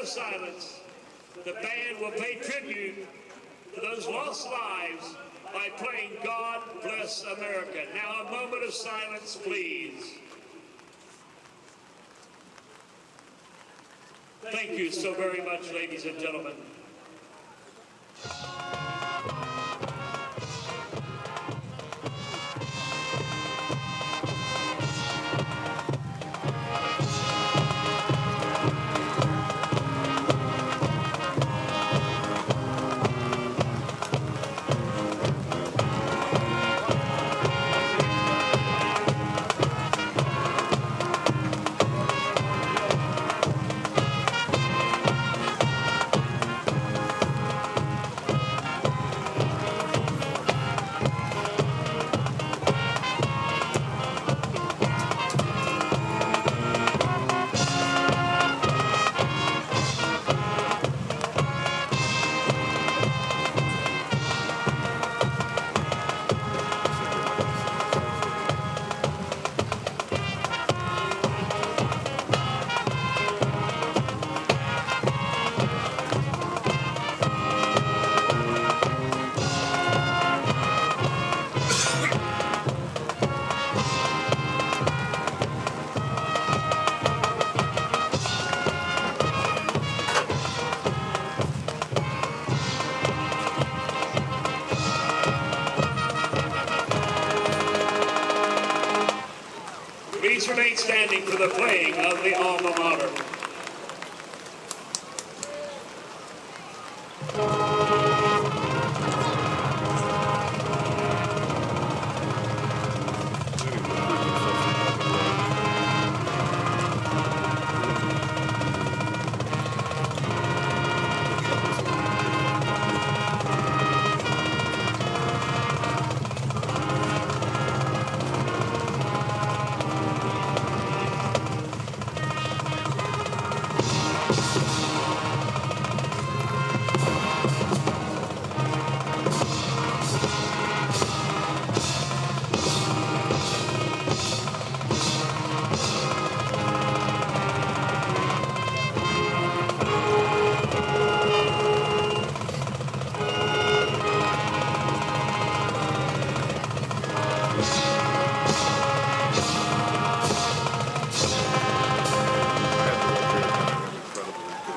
of silence, the band will pay tribute to those lost lives by playing God Bless America. Now a moment of silence, please. Thank you so very much, ladies and gentlemen. Please remain standing for the playing of the alma mater.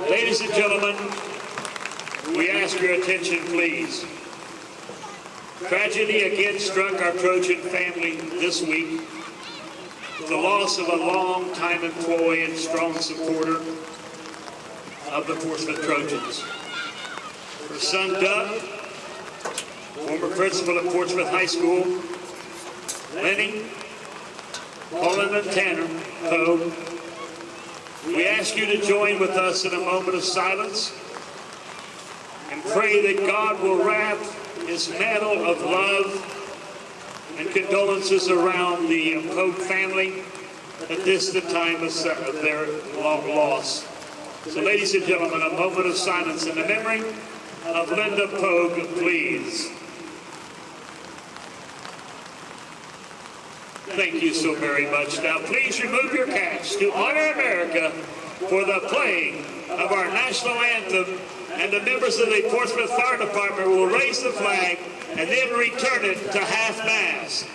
Ladies and gentlemen, we ask your attention, please. Tragedy again struck our Trojan family this week. The loss of a long-time employee and strong supporter of the Portsmouth Trojans. Her son, Doug, former principal at Portsmouth High School, Lenny, Colin, and Tanner Poe. We ask you to join with us in a moment of silence and pray that God will wrap his mantle of love and condolences around the Pogue family at this the time of their long loss. So ladies and gentlemen, a moment of silence in the memory of Linda Pogue, please. Thank you so very much. Now please remove your caps to honor America for the playing of our national anthem, and the members of the Portsmouth Fire Department will raise the flag and then return it to half-mast.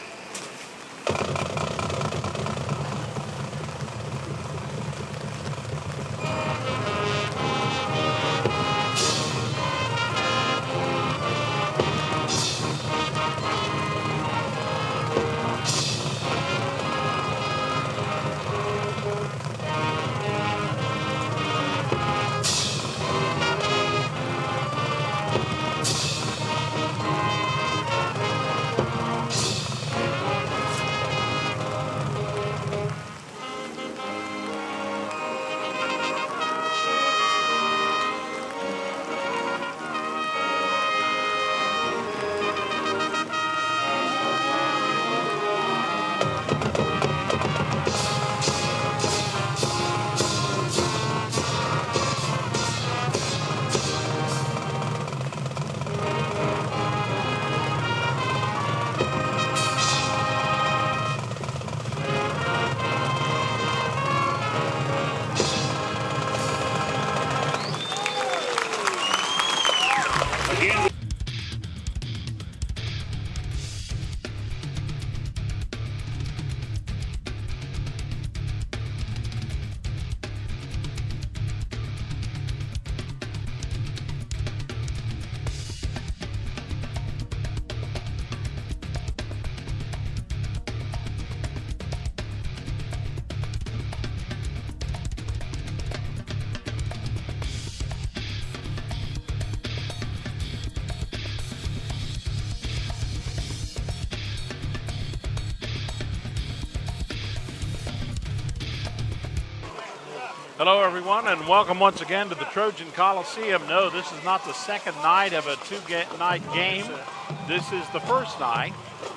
Hello, everyone, and welcome once again to the Trojan Coliseum. No, this is not the second night of a two-night game. This is the first night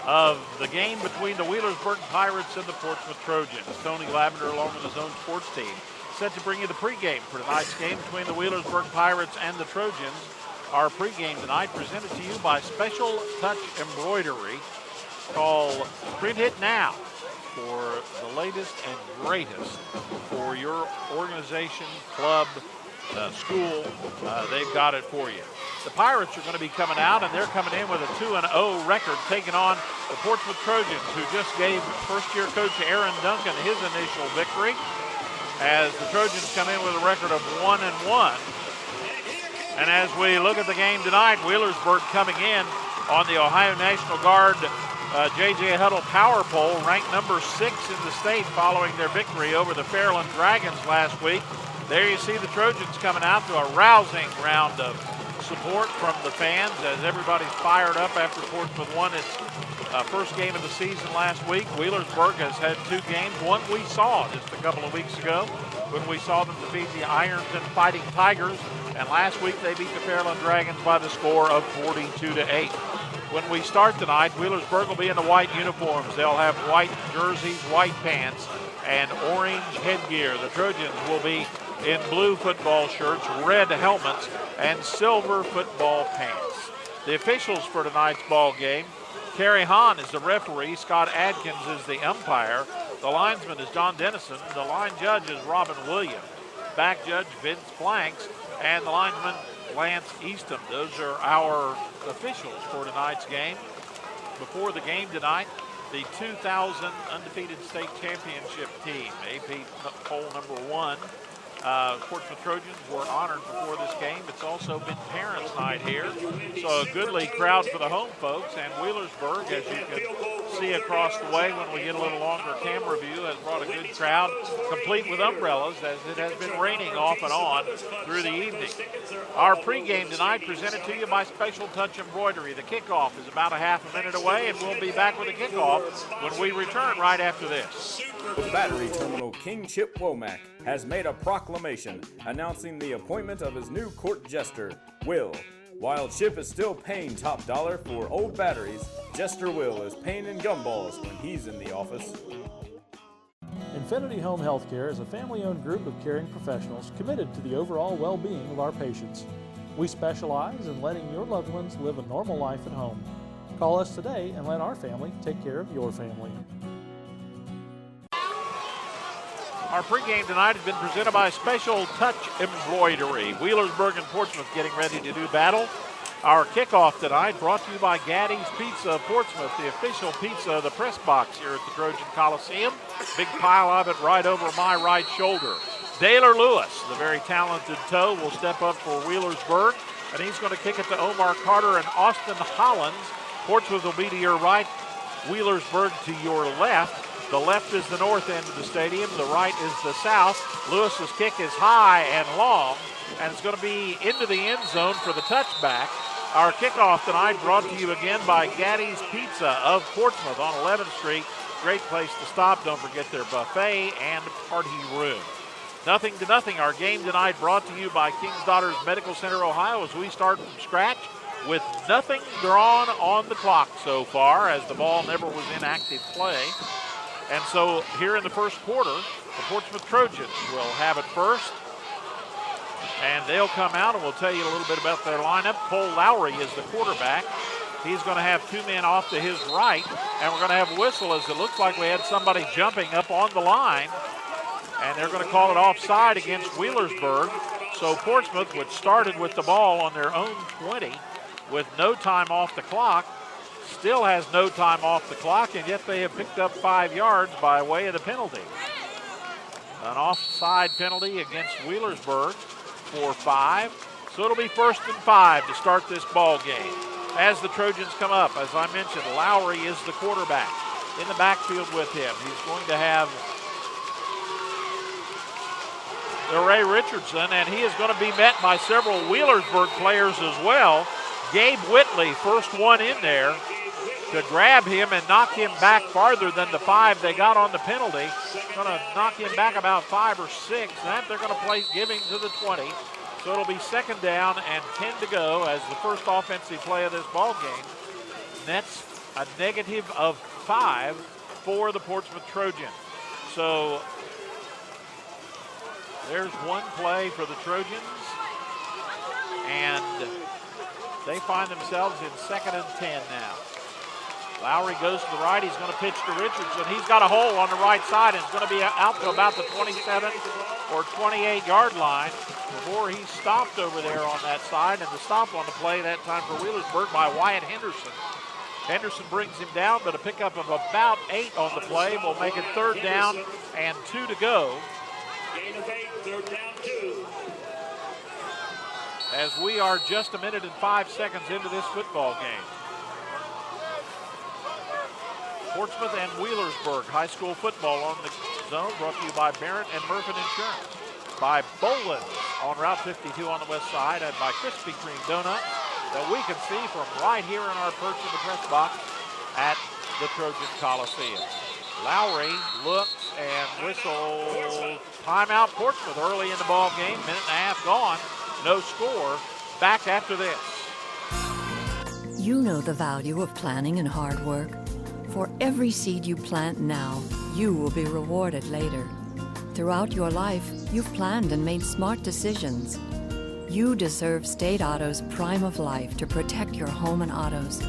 of the game between the Wheelersburg Pirates and the Portsmouth Trojans. Tony Lavender, along with his own sports team, set to bring you the pregame for tonight's game between the Wheelersburg Pirates and the Trojans. Our pregame tonight presented to you by Special Touch Embroidery, called Print It Now, for the latest and greatest for your organization, club, school. They've got it for you. The Pirates are going to be coming out, and they're coming in with a 2-0 record, taking on the Portsmouth Trojans, who just gave first-year coach Aaron Duncan his initial victory, as the Trojans come in with a record of 1-1. And as we look at the game tonight, Wheelersburg coming in on the Ohio National Guard J.J. Huddle Power Poll, ranked number 6 in the state following their victory over the Fairland Dragons last week. There you see the Trojans coming out to a rousing round of support from the fans as everybody's fired up after Portsmouth won its first game of the season last week. Wheelersburg has had 2 games. One we saw just a couple of weeks ago when we saw them defeat the Ironton Fighting Tigers, and last week they beat the Fairland Dragons by the score of 42-8. When we start tonight, Wheelersburg will be in the white uniforms. They'll have white jerseys, white pants, and orange headgear. The Trojans will be in blue football shirts, red helmets, and silver football pants. The officials for tonight's ball game: Kerry Hahn is the referee, Scott Adkins is the umpire, the linesman is John Dennison, the line judge is Robin Williams, back judge Vince Blanks, and the linesman Lance Eastham. Those are our officials for tonight's game. Before the game tonight, the 2000 undefeated state championship team, AP poll number 1, Portsmouth Trojans were honored before this game. It's also been Parents' Night here, so a goodly crowd for the home folks. And Wheelersburg, as you can see across the way when we get a little longer camera view, has brought a good crowd, complete with umbrellas, as it has been raining off and on through the evening. Our pregame tonight presented to you by Special Touch Embroidery. The kickoff is about a half a minute away, and we'll be back with the kickoff when we return right after this. Battery Terminal King Chip Womack has made a proclamation announcing the appointment of his new court jester, Will. While Chip is still paying top dollar for old batteries, Jester Will is paying in gumballs when he's in the office. Infinity Home Healthcare is a family-owned group of caring professionals committed to the overall well-being of our patients. We specialize in letting your loved ones live a normal life at home. Call us today and let our family take care of your family. Our pregame tonight has been presented by Special Touch Embroidery. Wheelersburg and Portsmouth getting ready to do battle. Our kickoff tonight brought to you by Gaddy's Pizza of Portsmouth, the official pizza of the press box here at the Trojan Coliseum. Big pile of it right over my right shoulder. Daylor Lewis, the very talented toe, will step up for Wheelersburg, and he's going to kick it to Omar Carter and Austin Hollins. Portsmouth will be to your right, Wheelersburg to your left. The left is the north end of the stadium. The right is the south. Lewis's kick is high and long, and it's going to be into the end zone for the touchback. Our kickoff tonight brought to you again by Gaddy's Pizza of Portsmouth on 11th Street. Great place to stop. Don't forget their buffet and party room. 0-0. Our game tonight brought to you by King's Daughters Medical Center, Ohio, as we start from scratch with nothing drawn on the clock so far, as the ball never was in active play. And so here in the first quarter, the Portsmouth Trojans will have it first. And they'll come out, and we'll tell you a little bit about their lineup. Cole Lowry is the quarterback. He's going to have 2 men off to his right. And we're going to have a whistle, as it looks like we had somebody jumping up on the line. And they're going to call it offside against Wheelersburg. So Portsmouth, which started with the ball on their own 20 with no time off the clock, still has no time off the clock, and yet they have picked up 5 yards by way of the penalty. An offside penalty against Wheelersburg for 5. So it'll be 1st and 5 to start this ball game. As the Trojans come up, as I mentioned, Lowry is the quarterback. In the backfield with him, he's going to have Ray Richardson, and he is going to be met by several Wheelersburg players as well. Gabe Whitley, first one in there. to grab him and knock him back farther than the 5 they got on the penalty. Going to knock him back about 5 or 6. That they're going to play giving to the 20. So it'll be 2nd down and 10 to go as the first offensive play of this ball game. Nets a negative of 5 for the Portsmouth Trojans. So there's one play for the Trojans, and they find themselves in 2nd and 10 now. Lowry goes to the right. He's going to pitch to Richardson. He's got a hole on the right side, and it's going to be out to about the 27 or 28-yard line before he's stopped over there on that side. And the stop on the play that time for Wheelersburg by Wyatt Henderson. Henderson brings him down, but a pickup of about 8 on the play will make it 3rd down and 2 to go. Gain of 8, 3rd down 2. As we are just a minute and 5 seconds into this football game. Portsmouth and Wheelersburg High School football on the zone, brought to you by Barrett and Murphin Insurance, by Boland's on Route 52 on the west side, and by Krispy Kreme Donuts that we can see from right here in our perch in the press box at the Trojan Coliseum. Lowry looks and whistles. Timeout Portsmouth early in the ball game. Minute and a half gone. No score. Back after this. You know the value of planning and hard work. For every seed you plant now, you will be rewarded later. Throughout your life, you've planned and made smart decisions. You deserve State Auto's Prime of Life to protect your home and autos.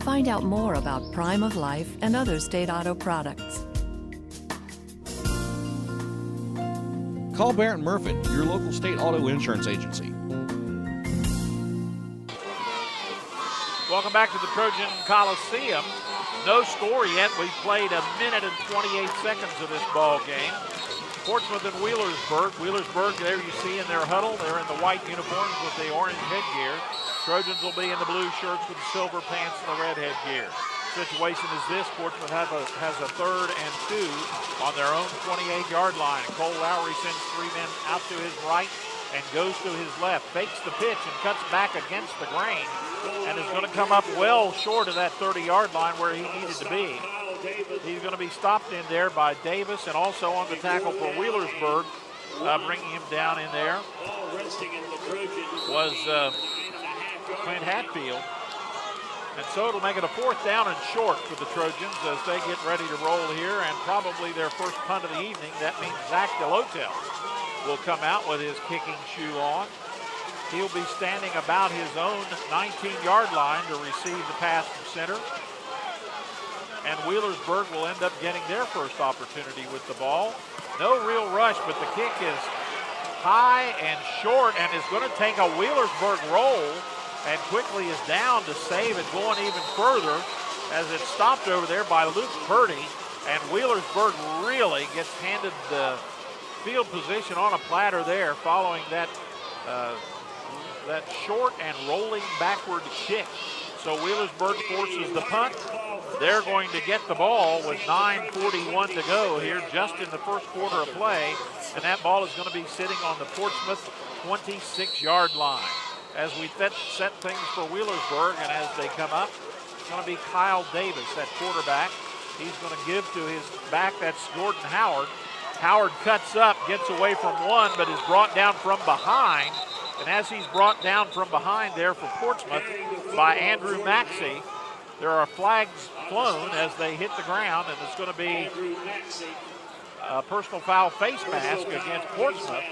Find out more about Prime of Life and other State Auto products. Call Barrett Murphy, your local State Auto Insurance agency. Welcome back to the Trojan Coliseum. No score yet. We've played a minute and 28 seconds of this ball game. Portsmouth and Wheelersburg. Wheelersburg, there you see in their huddle. They're in the white uniforms with the orange headgear. Trojans will be in the blue shirts with the silver pants and the red headgear. Situation is this: Portsmouth has a 3rd and 2 on their own 28-yard line. Cole Lowry sends 3 men out to his right and goes to his left, fakes the pitch and cuts back against the grain, and is going to come up well short of that 30-yard line where he needed to be. He's going to be stopped in there by Davis, and also on the tackle for Wheelersburg, bringing him down in there was Clint Hatfield. And so it'll make it a 4th down and short for the Trojans as they get ready to roll here, and probably their first punt of the evening. That means Zach Delotel will come out with his kicking shoe on. He'll be standing about his own 19-yard line to receive the pass from center. And Wheelersburg will end up getting their first opportunity with the ball. No real rush, but the kick is high and short and is going to take a Wheelersburg roll, and quickly is down to save it going even further as it's stopped over there by Luke Purdy. And Wheelersburg really gets handed the field position on a platter there following that that short and rolling backward kick. So Wheelersburg forces the punt. They're going to get the ball with 9:41 to go here just in the first quarter of play, and that ball is going to be sitting on the Portsmouth 26-yard line. As we set things for Wheelersburg, and as they come up, it's going to be Kyle Davis at quarterback. He's going to give to his back, that's Jordan Howard. Howard cuts up, gets away from one, but is brought down from behind. And as he's brought down from behind there for Portsmouth by Andrew Maxey, there are flags flown as they hit the ground, and it's going to be a personal foul face mask against Portsmouth.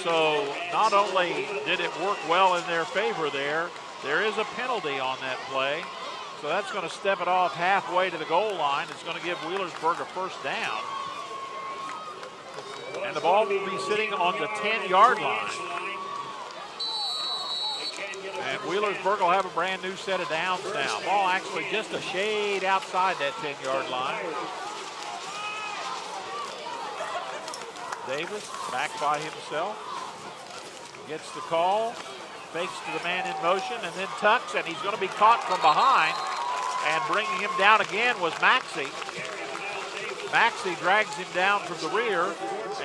So not only did it work well in their favor there is a penalty on that play. So that's going to step it off halfway to the goal line. It's going to give Wheelersburg a first down. And the ball will be sitting on the 10-yard line. And Wheelersburg will have a brand new set of downs now. Ball actually just a shade outside that 10-yard line. Davis back by himself. Gets the call. Fakes to the man in motion and then tucks, and he's going to be caught from behind. And bringing him down again was Maxey. Maxey drags him down from the rear,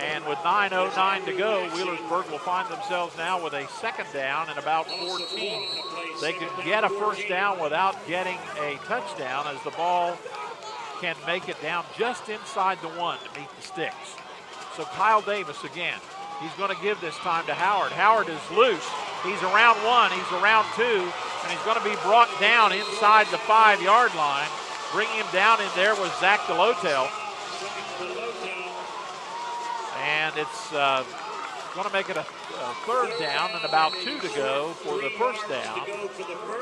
And with 9:09 to go, Wheelersburg will find themselves now with a second down and about 14. They could get a first down without getting a touchdown, as the ball can make it down just inside the 1 to meet the sticks. So Kyle Davis again. He's going to give this time to Howard. Howard is loose. He's around 1, he's around 2, and he's going to be brought down inside the 5-yard line. Bringing him down in there was Zach Delotel. And it's going to make it a third down and about 2 to go for the first down.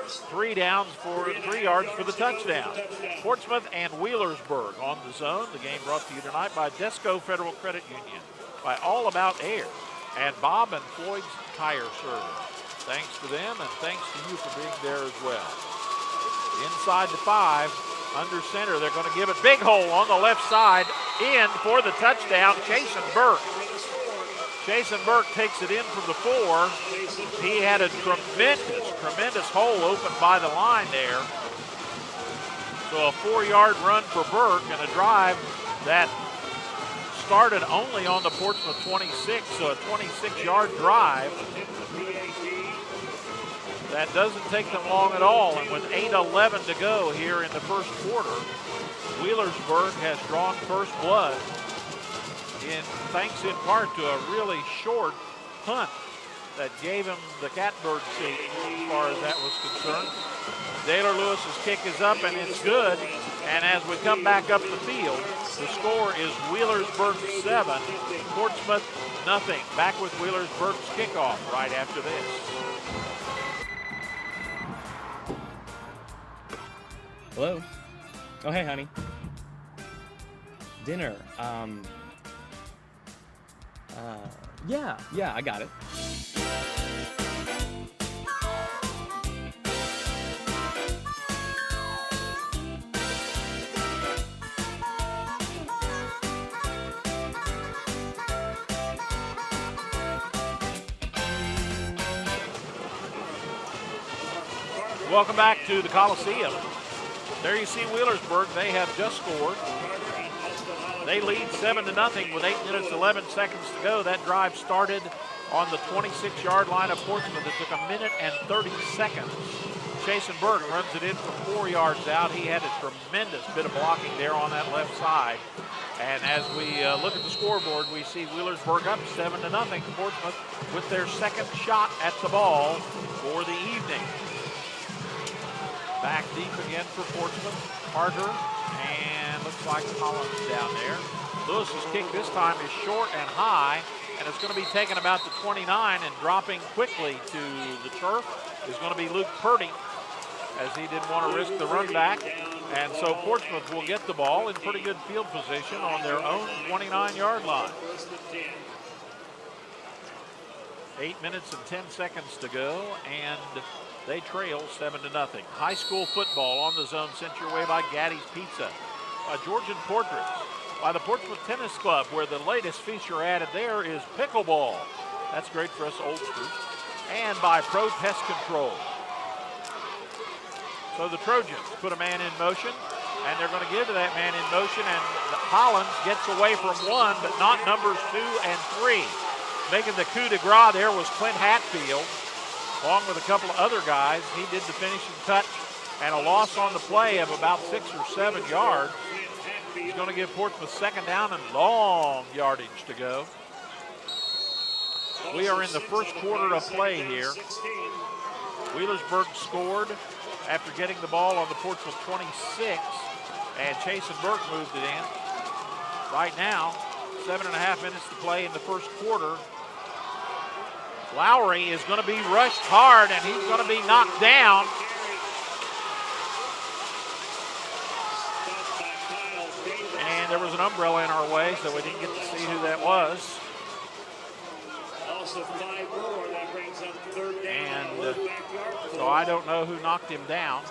3 downs for 3 yards for the touchdown. Portsmouth and Wheelersburg on the zone. The game brought to you tonight by Desco Federal Credit Union, by All About Air, and Bob and Floyd's Tire Service. Thanks to them, and thanks to you for being there as well. Inside the 5, under center, they're going to give it big hole on the left side, in for the touchdown, Jason Burke. Jason Burke takes it in from the 4. He had a tremendous hole opened by the line there. So a 4-yard run for Burke, and a drive that started only on the Portsmouth 26, so a 26-yard drive. That doesn't take them long at all, and with 8:11 to go here in the first quarter, Wheelersburg has drawn first blood, thanks in part to a really short punt that gave him the catbird seat as far as that was concerned. Daylor Lewis's kick is up, and it's good. And as we come back up the field, the score is Wheelersburg 7, Portsmouth nothing. Back with Wheelersburg's kickoff right after this. Hello? Oh, hey, honey. Dinner. Yeah, I got it. Welcome back to the Coliseum. There you see Wheelersburg. They have just scored. They lead 7-0 with 8 minutes, 11 seconds to go. That drive started on the 26-yard line of Portsmouth. It took 1 minute and 30 seconds. Jason Burke runs it in from 4 yards out. He had a tremendous bit of blocking there on that left side. And as we look at the scoreboard, we see Wheelersburg up 7-0. Portsmouth with their second shot at the ball for the evening. Back deep again for Portsmouth. Carter, and looks like Collins down there. Lewis's kick this time is short and high, and it's going to be taken about the 29, and dropping quickly to the turf is going to be Luke Purdy, as he didn't want to risk the run back. And so Portsmouth will get the ball in pretty good field position on their own 29-yard line. 8 minutes and 10 seconds to go, and they trail 7-0. High school football on the zone, sent your way by Gaddy's Pizza, by Georgian Portraits, by the Portsmouth Tennis Club, where the latest feature added there is pickleball. That's great for us oldsters. And by Pro Pest Control. So the Trojans put a man in motion, and they're going to give to that man in motion, and Collins gets away from 1, but not numbers 2 and 3. Making the coup de grace there was Clint Hatfield, along with a couple of other guys. He did the finishing touch, and a loss on the play of about 6 or 7 yards. He's going to give Portsmouth second down and long yardage to go. We are in the first quarter of play here. Wheelersburg scored after getting the ball on the Portsmouth 26, and Jason Burke moved it in. Right now, 7.5 minutes to play in the first quarter. Lowry is going to be rushed hard, and he's going to be knocked down. And there was an umbrella in our way, so we didn't get to see who that was. And so I don't know who knocked him down.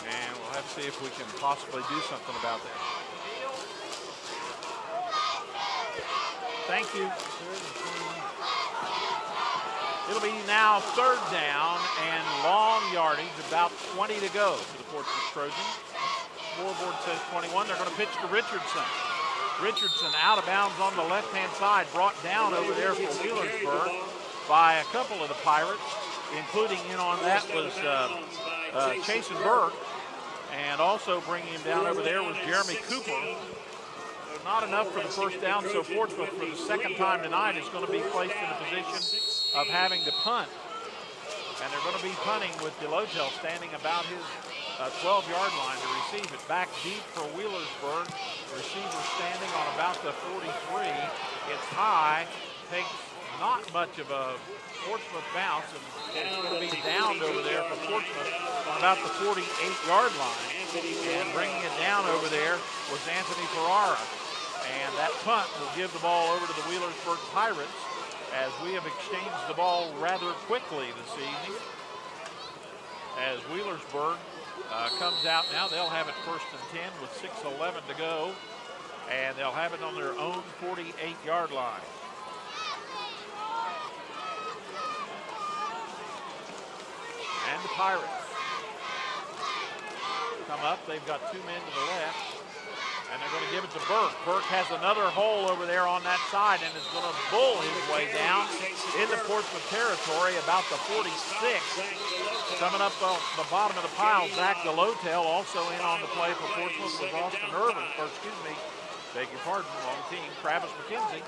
And we'll have to see if we can possibly do something about that. Thank you. It'll be now third down and long yardage, about 20 to go for the Portsmouth Trojans. scoreboard says 21. They're going to pitch to Richardson. Richardson out of bounds on the left-hand side, brought down over there for Wheelersburg by a couple of the Pirates, including in on that was Chasen Burke, and also bringing him down over there was Jeremy Cooper. Not enough for the first down, so Portsmouth for the second time tonight is going to be placed in a position of having to punt. And they're going to be punting with DeLotel standing about his 12-yard line to receive it. Back deep for Wheelersburg. Receiver standing on about the 43. It's high, takes not much of a Portsmouth bounce, and it's going to be downed over there for Portsmouth on about the 48-yard line. And bringing it down over there was Anthony Ferrara. And that punt will give the ball over to the Wheelersburg Pirates, as we have exchanged the ball rather quickly this evening. As Wheelersburg comes out now, they'll have it 1st and 10 with 6:11 to go, and they'll have it on their own 48-yard line. And the Pirates come up. They've got 2 men to the left. And they're going to give it to Burke. Burke has another hole over there on that side and is going to bull his way down into Portsmouth territory, about the 46. Coming up on the bottom of the pile, Zach DeLotel, also in on the play for Portsmouth was Austin Irvin, or excuse me, beg your pardon, wrong team, Travis McKenzie.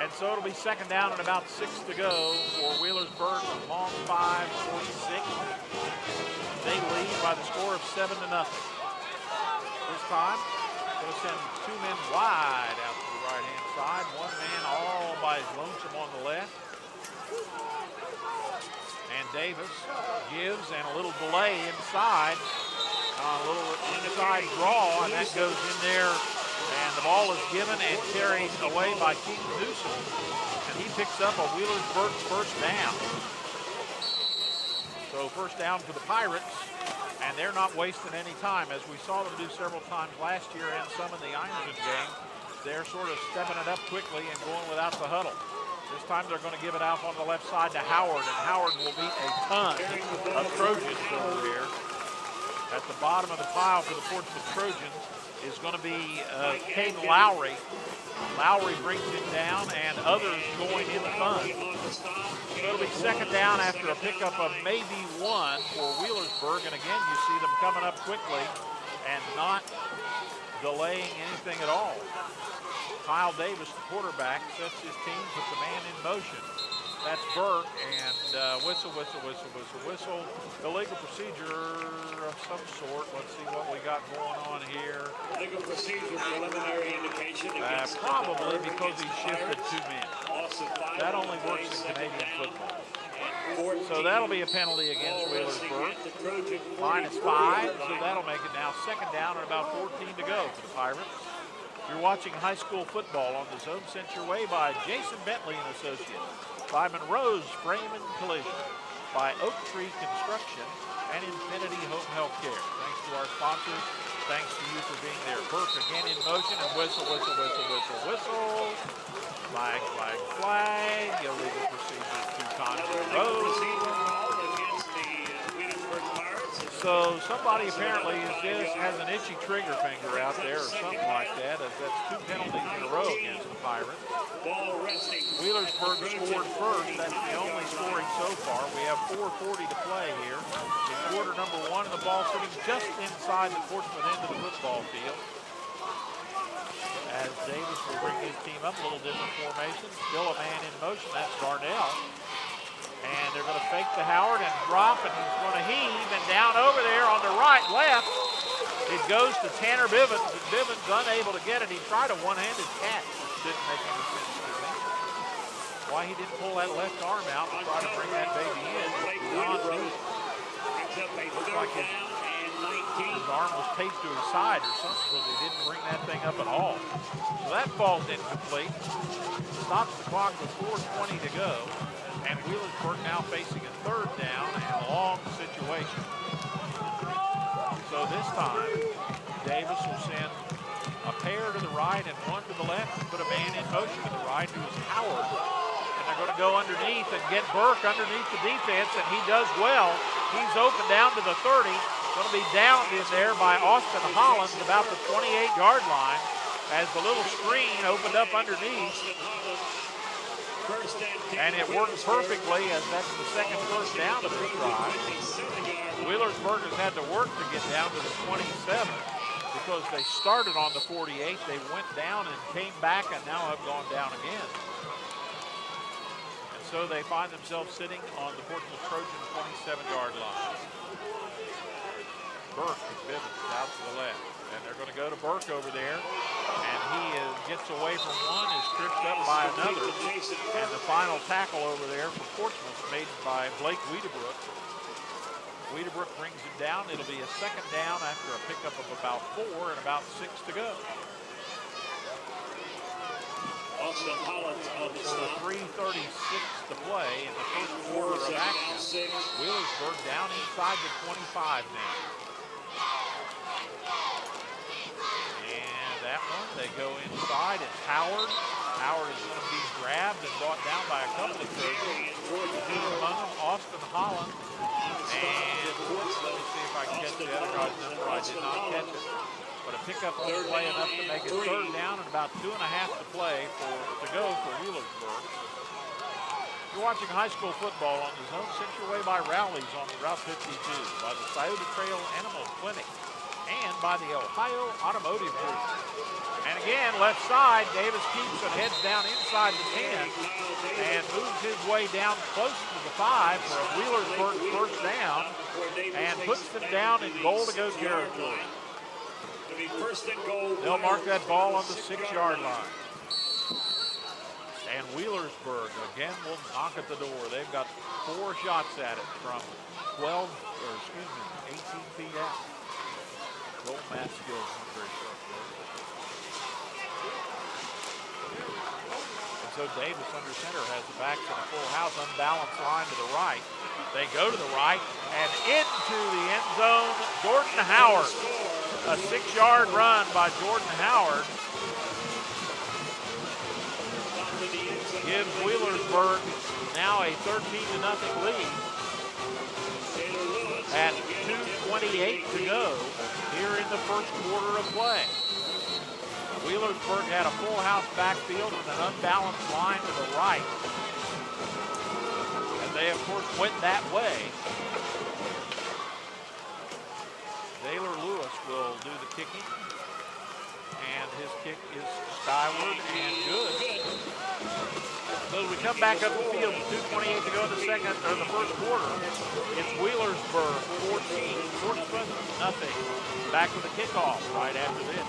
And so it'll be second down and about 6 to go for Wheelersburg, long 5:46. They lead by the score of 7-0. This time, going to send 2 men wide out to the right-hand side. 1 man all by his lonesome on the left. And Davis gives, and a little delay inside. A little inside draw, and that goes in there. And the ball is given and carried away by Keaton Newsom. And he picks up a Wheelersburg first down. So first down for the Pirates. And they're not wasting any time, as we saw them do several times last year and some in the Ironton game. They're sort of stepping it up quickly and going without the huddle. This time they're going to give it out on the left side to Howard, and Howard will beat a ton of Trojans over here. At the bottom of the pile for the Portsmouth Trojans is going to be Caden Lowry. Lowry brings him down, and others going in the punt. So it'll be second down after a pickup of maybe 1 for Wheelersburg. And again, you see them coming up quickly and not delaying anything at all. Kyle Davis, the quarterback, sets his team, puts the man in motion. That's Burke, and whistle, whistle, whistle, whistle, whistle. Illegal procedure of some sort. Let's see what we got going on here. Legal procedure, preliminary indication. Probably because he shifted 2 men. That only works in Canadian football. So that'll be a penalty against Wheelersburg. -5, so that'll make it now second down and about 14 to go for the Pirates. You're watching high school football on the Zone, sent your way by Jason Bentley and Associates, by Monroe's Frame and Collision, by Oak Tree Construction, and Infinity Home Healthcare. Thanks to our sponsors. Thanks to you for being there. Burke again in motion, and whistle, whistle, whistle, whistle, whistle. Flag, flag, flag. Illegal procedure 2 times in a row. So somebody apparently just has an itchy trigger finger out there or something like that, as that's 2 penalties in a row against the Pirates. Wheelersburg scored first. That's the only scoring so far. We have 4:40 to play here in quarter number 1, and the ball sitting just inside the Portsmouth end of the football field. As Davis will bring his team up, a little different formation. Still a man in motion. That's Darnell. And they're going to fake to Howard and drop, and he's going to heave, and down over there on the right, left, it goes to Tanner Bivens, and Bivens unable to get it. He tried a one-handed catch, which didn't make any sense to me. Why he didn't pull that left arm out and try to bring that baby in beyond me. Looks like his arm was taped to his side or something, because he didn't bring that thing up at all. So that ball's incomplete. Stops the clock with 4:20 to go. And Wheelersburg now facing a third down and a long situation. So this time, Davis will send a pair to the right and 1 to the left, and put a man in motion to the right, who is Howard. And they're going to go underneath and get Burke underneath the defense, and he does well. He's open down to the 30, Going to be downed in there by Austin Holland about the 28-yard line as the little screen opened up underneath. And it worked perfectly as that's the second first down of this drive. Wheelersburg has had to work to get down to the 27 because they started on the 48. They went down and came back and now have gone down again. And so they find themselves sitting on the Portsmouth Trojan 27-yard line. Burke and Bivens out to the left. And they're going to go to Burke over there. And he gets away from one, is tripped up by another. And the final tackle over there for Portsmouth made by Blake Wiedebrook. Wiedebrook brings him down. It'll be a second down after a pickup of about 4 and about 6 to go. Austin Holland on the So 3:36 to play in the first quarter of action. Wheelersburg down inside the 25 now. And that one, they go inside. It's Howard. Howard is going to be grabbed and brought down by a couple of Trojans. Among them, Austin Holland. And let me see if I can catch the other guy's number. I did not catch it. But a pickup on the play enough to make it third down and about 2.5 to go for Wheelersburg. You're watching high school football on the Zone, sent your way by Rowley's on Route 52, by the Scioto Trail Animal Clinic, and by the Ohio Automotive Group. And again, left side, Davis keeps and heads down inside the 10 and moves his way down close to the 5 for a Wheelersburg first down and puts them down in goal-to-go territory. They'll mark that ball on the 6-yard line. And Wheelersburg again will knock at the door. They've got 4 shots at it from 18 feet out. Goal match skills not very sharp. And so Davis under center has the backs in a full house, unbalanced line to the right. They go to the right and into the end zone, Jordan Howard. A 6-yard run by Jordan Howard gives Wheelersburg now a 13-0 lead at 2:28 to go here in the first quarter of play. Wheelersburg had a full house backfield with an unbalanced line to the right. And they, of course, went that way. Taylor Lewis will do the kicking, and his kick is skyward and good. So as we come back up the field, 2:28 to go in the first quarter. It's Wheelersburg 14, Portsmouth nothing. Back with the kickoff right after this.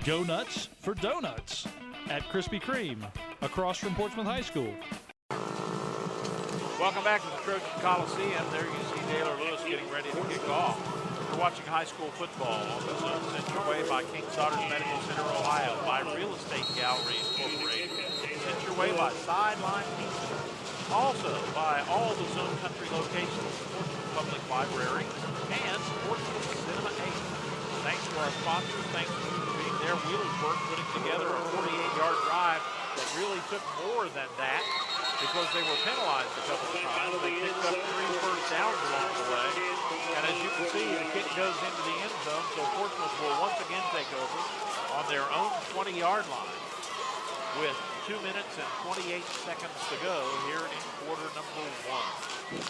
Go nuts for donuts at Krispy Kreme, across from Portsmouth High School. Welcome back to the Trojan Coliseum. There you see Taylor Lewis getting ready to kick off. You're watching high school football on the Zone, sent your way by King Sodders Medical Center, Ohio, by Real Estate Gallery Incorporated, sent your way by Sideline Pizza, also by all the Zone Country locations, Portsmouth Public Library, and Portsmouth Cinema 8. Thanks to our sponsors, thanks to you for being there. Wheelersburg putting together a 48-yard drive that really took more than that because they were penalized a couple of times. They picked up 3 first downs along the way. And as you can see, the kick goes into the end zone, so Portsmouth will once again take over on their own 20-yard line with 2 minutes and 28 seconds to go here in quarter number 1.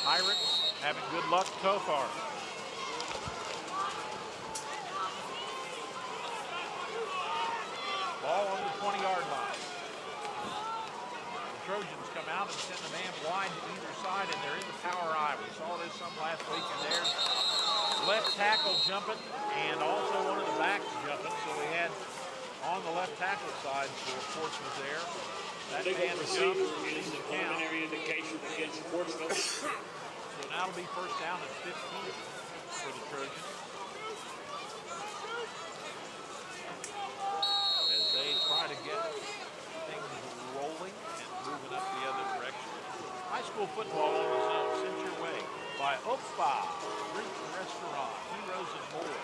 Pirates having good luck so far. Ball on the 20-yard line. The Trojans come out and send the man wide to either side, and they're in the power I. We saw this some last week, and there's left tackle jumping, and also one of the backs jumping. So we had on the left tackle side for Portsmouth there. That man jumped, seems to count. Indication against Portsmouth. So now it'll be first down at 15 for the Trojans. school football on the zone sent your way by Opa Street Restaurant, Heroes and More,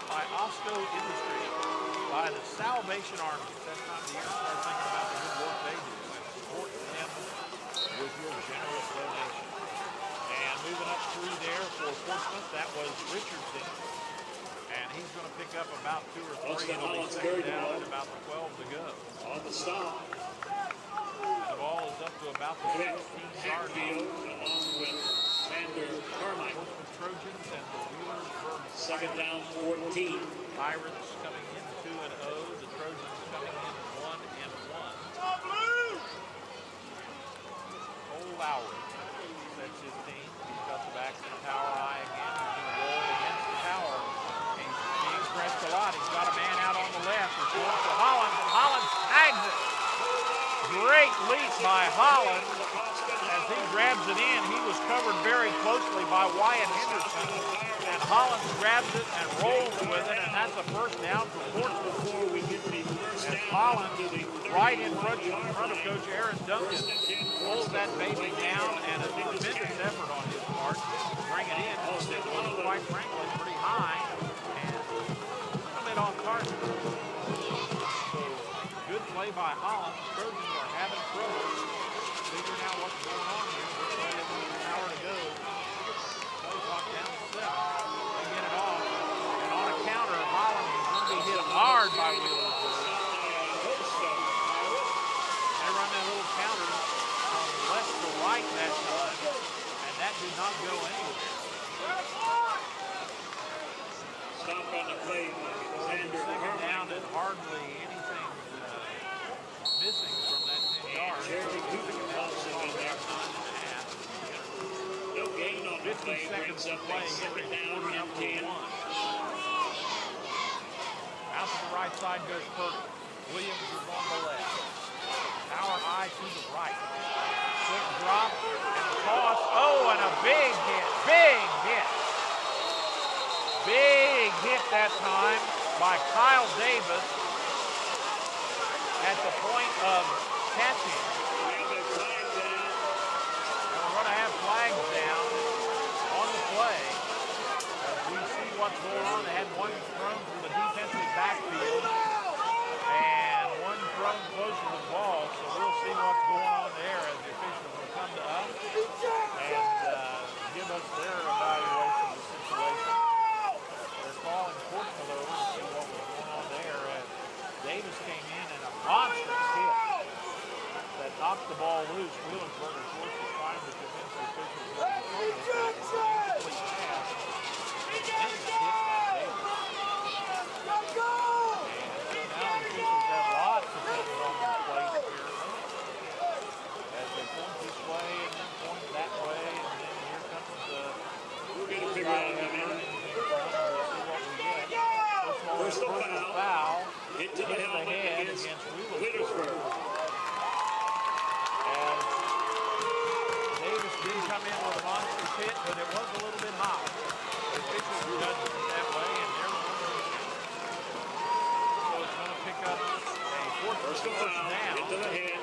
by Osco Industries, by the Salvation Army. It's that time of the year to start thinking about the good work they do and support them with your generous donation. And moving up through there for Portsmouth, that was Richardson. And he's going to pick up about 2 or 3. It'll be second down and about 12 to go. On the stop, The ball is up to about the 16-yard line. along with Sander Carmichael. The Trojans and the Wheelersburg Second down, 14. Pirates coming in 2-0. The Trojans coming in 1-1. Cole Lowry sets his team. He's got the back to the power eye again. He's going to roll against the power. He's being pressed a lot. He's got a man out on the left. He's going to Hollins, and Hollins snags it. Great leap by Hollins as he grabs it in. He was covered very closely by Wyatt Henderson, and Hollins grabs it and rolls with it, and that's a first down for Portsmouth. And Hollins, right in front of Coach Aaron Duncan, pulls that baby down, and a tremendous effort on his part to bring it in. It was, quite frankly, pretty high, and a bit off target. Good play by Hollins. Trojans are having trouble figuring out what's going on here. Which way they want the power to go. Play clock down to 7. They get it off. And on a counter, Hollins is going to be hit hard by Wheelersburg. They run that little counter from left to right that time, and that did not go anywhere. Stop on the play. Sander Second down Carmichael. and hardly anything missing from that 10 yards. Jerry Cooper also in there. No gain on the 50 play. seconds Brings to up play a here. second It's down 40 up and to 10. 1. Out to the right side goes Purdy. Williams is on the left. Power eye to the right. Quick drop and toss. Oh, and a big hit. Big hit. Big hit that time by Kyle Davis at the point of catching. We have a flag down. And we're going to have flags down on the play as we see what's going on. They had one thrown from the defensive backfield and one thrown close to the ball, so we'll see what's going on there as the officials will come to us and give us their evaluation of the situation. They're calling Portsmouth over to see what was going on there as Davis came in and a monstrous hit that knocked the ball loose. Wheelersburg, of course, was trying to convince the officials that it was an incomplete pass. Tremendous hit by Davis. And so now the officials have lots of things on their plate here as they point this way and then point that way, and then here comes the We'll get it figured out in a minute. We'll see what we get. Personal Foul. Hit to the helmet head against against Wheelersburg. As Davis did come in with a monster hit, but it was a little bit high. The officials judged it that way, and they're going to so it's going to pick up a fourth Personal foul. down. Hit to the head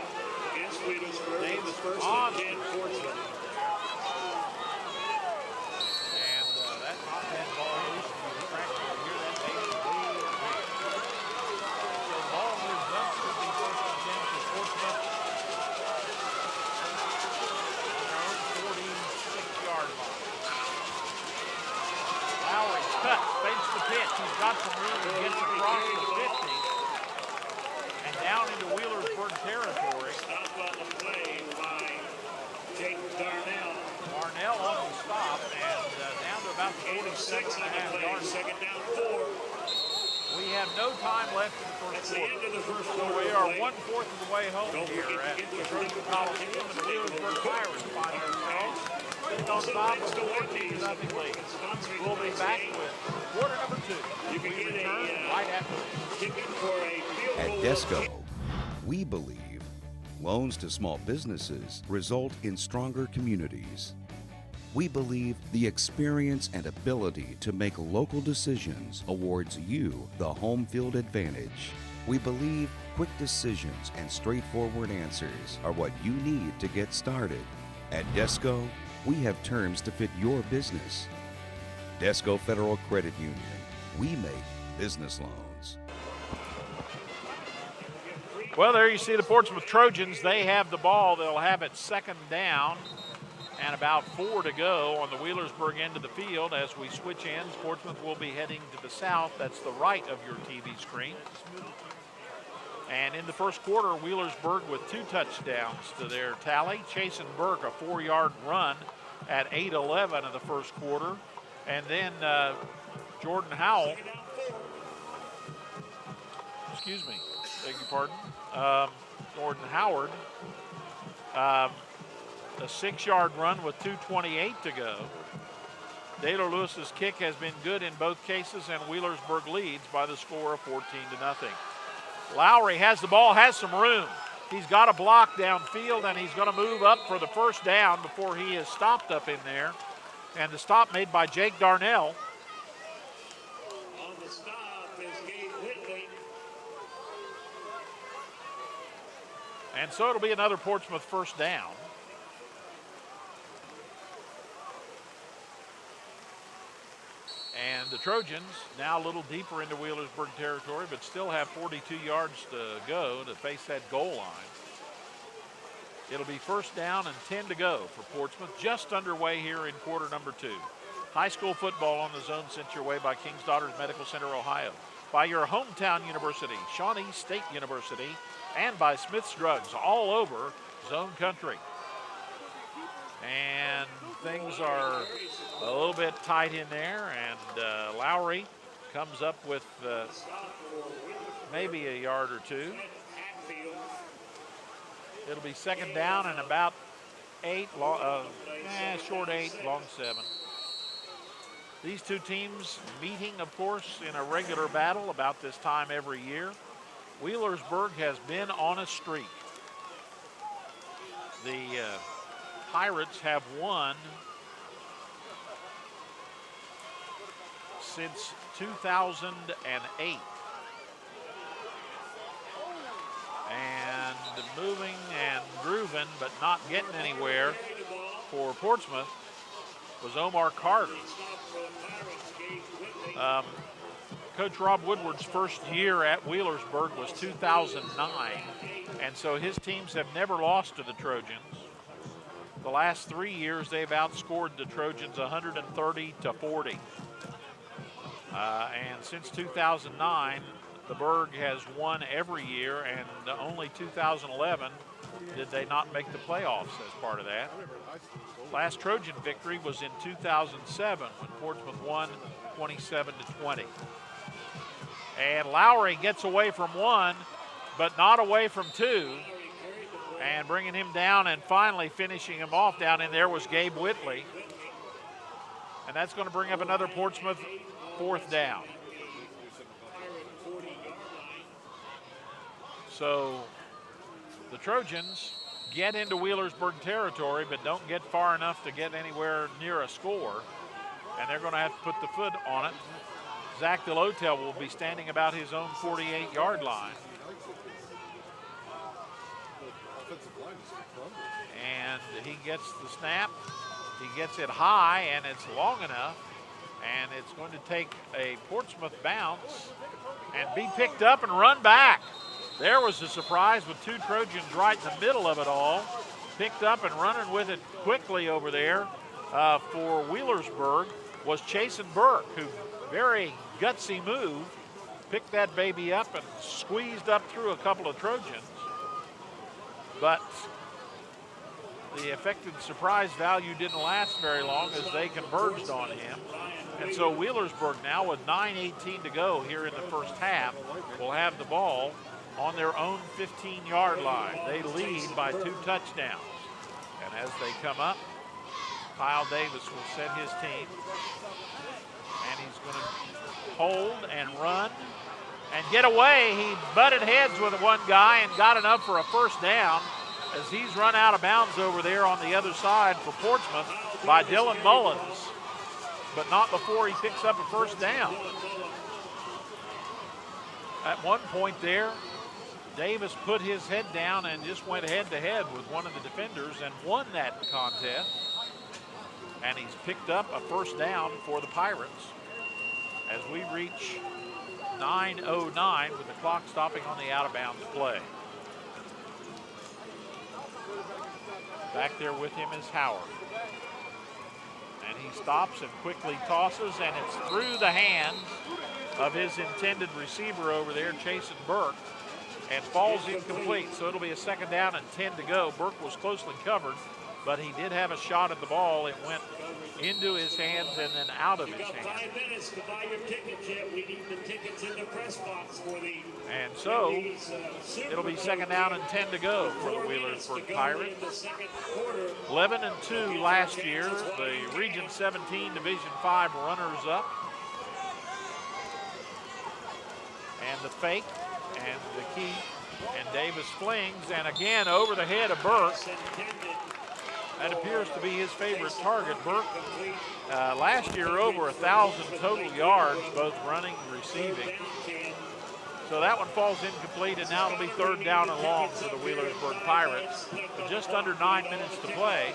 against Wheelersburg. Davis First on. and 10 Portsmouth. And that top that ball loose, and you practically hear that Davis bleed and bleed. So the ball moves up, should be first and 10 for Portsmouth. On their own 46-yard line. Lowry cut, fakes the pitch. He's got some room and gets across the 50 and down into Wheelersburg territory. Stop on the play by Jake Darnell. Darnell on the stop and down to about the 86 on the 47.5 play. yard line. Second down 4. We have no time left in the first That's the end quarter. of the first So quarter. we are play. 1/4 of the way home Don't here forget to at get the the Virginia first Coliseum, and the Wheelersburg Pirates find themselves sitting on top of a 14-0 lead. We'll be back with quarter number 2. You can We get return a right after this. ticket for a field At goal. Desco, we believe loans to small businesses result in stronger communities. We believe the experience and ability to make local decisions awards you the home field advantage. We believe quick decisions and straightforward answers are what you need to get started. At Desco, we have terms to fit your business. Desco Federal Credit Union. We make business loans. Well, there you see the Portsmouth Trojans. They have the ball. They'll have it second down and about 4 to go on the Wheelersburg end of the field. As we switch ends, Portsmouth will be heading to the south. That's the right of your TV screen. And in the first quarter, Wheelersburg with 2 touchdowns to their tally. Chase and Burke, a 4-yard run at 8:11 of the first quarter. And then Jordan Howell, excuse me, beg your pardon, Jordan Howard, a 6-yard run with 2:28 to go. Daylor Lewis's kick has been good in both cases, and Wheelersburg leads by the score of 14-0. Lowry has the ball, has some room. He's got a block downfield, and he's going to move up for the first down before he is stopped up in there. And the stop made by Jake Darnell. On the stop is Gabe Whitley. And so it'll be another Portsmouth first down. And the Trojans now a little deeper into Wheelersburg territory, but still have 42 yards to go to face that goal line. It'll be first down and 10 to go for Portsmouth, just underway here in quarter number 2. High school football on the zone sent your way by King's Daughters Medical Center, Ohio, by your hometown university, Shawnee State University, and by Smith's Drugs all over zone country. And things are a little bit tight in there, and Lowry comes up with maybe a yard or 2. It'll be second down and about 8, short 8, long 7. These two teams meeting, of course, in a regular battle about this time every year. Wheelersburg has been on a streak. The Pirates have won since 2008. And moving and grooving, but not getting anywhere for Portsmouth was Omar Carter. Coach Rob Woodward's first year at Wheelersburg was 2009, and so his teams have never lost to the Trojans. The last 3 years, they've outscored the Trojans 130-40. And since 2009, the Berg has won every year, and only 2011 did they not make the playoffs as part of that. Last Trojan victory was in 2007 when Portsmouth won 27-20. And Lowry gets away from 1, but not away from 2. And bringing him down and finally finishing him off down in there was Gabe Whitley. And that's going to bring up another Portsmouth fourth down. So the Trojans get into Wheelersburg territory, but don't get far enough to get anywhere near a score. And they're going to have to put the foot on it. Zach Delotel will be standing about his own 48-yard line. And he gets the snap. He gets it high, and it's long enough. And it's going to take a Portsmouth bounce and be picked up and run back. There was a surprise with 2 Trojans right in the middle of it all. Picked up and running with it quickly over there for Wheelersburg was Chase and Burke, who very gutsy move, picked that baby up and squeezed up through a couple of Trojans. But the affected surprise value didn't last very long as they converged on him. And so Wheelersburg now with 9:18 to go here in the first half will have the ball on their own 15-yard line. They lead by 2 touchdowns. And as they come up, Kyle Davis will set his team. And he's going to hold and run and get away. He butted heads with one guy and got enough for a first down as he's run out of bounds over there on the other side for Portsmouth by Dylan Mullins, but not before he picks up a first down. At one point there, Davis put his head down and just went head-to-head with one of the defenders and won that contest. And he's picked up a first down for the Pirates as we reach 9:09 with the clock stopping on the out-of-bounds play. Back there with him is Howard. And he stops and quickly tosses, and it's through the hands of his intended receiver over there, Chasen Burke, and falls incomplete. So it'll be a second down and 10 to go. Burke was closely covered, but he did have a shot at the ball. It went into his hands and then out of his hands. 5 minutes to buy your tickets yet. We need the tickets in the press box for the. And so it'll be second down and 10 to go for the Wheelersburg Pirates. 11-2 last year, the Region 17 Division 5 runners-up. And the fake and the key, and Davis flings, and again over the head of Burke. That appears to be his favorite target. Burke, last year over 1,000 total yards, both running and receiving. So that one falls incomplete, and now it'll be third down and long for the Wheelersburg Pirates. With just under 9 minutes to play.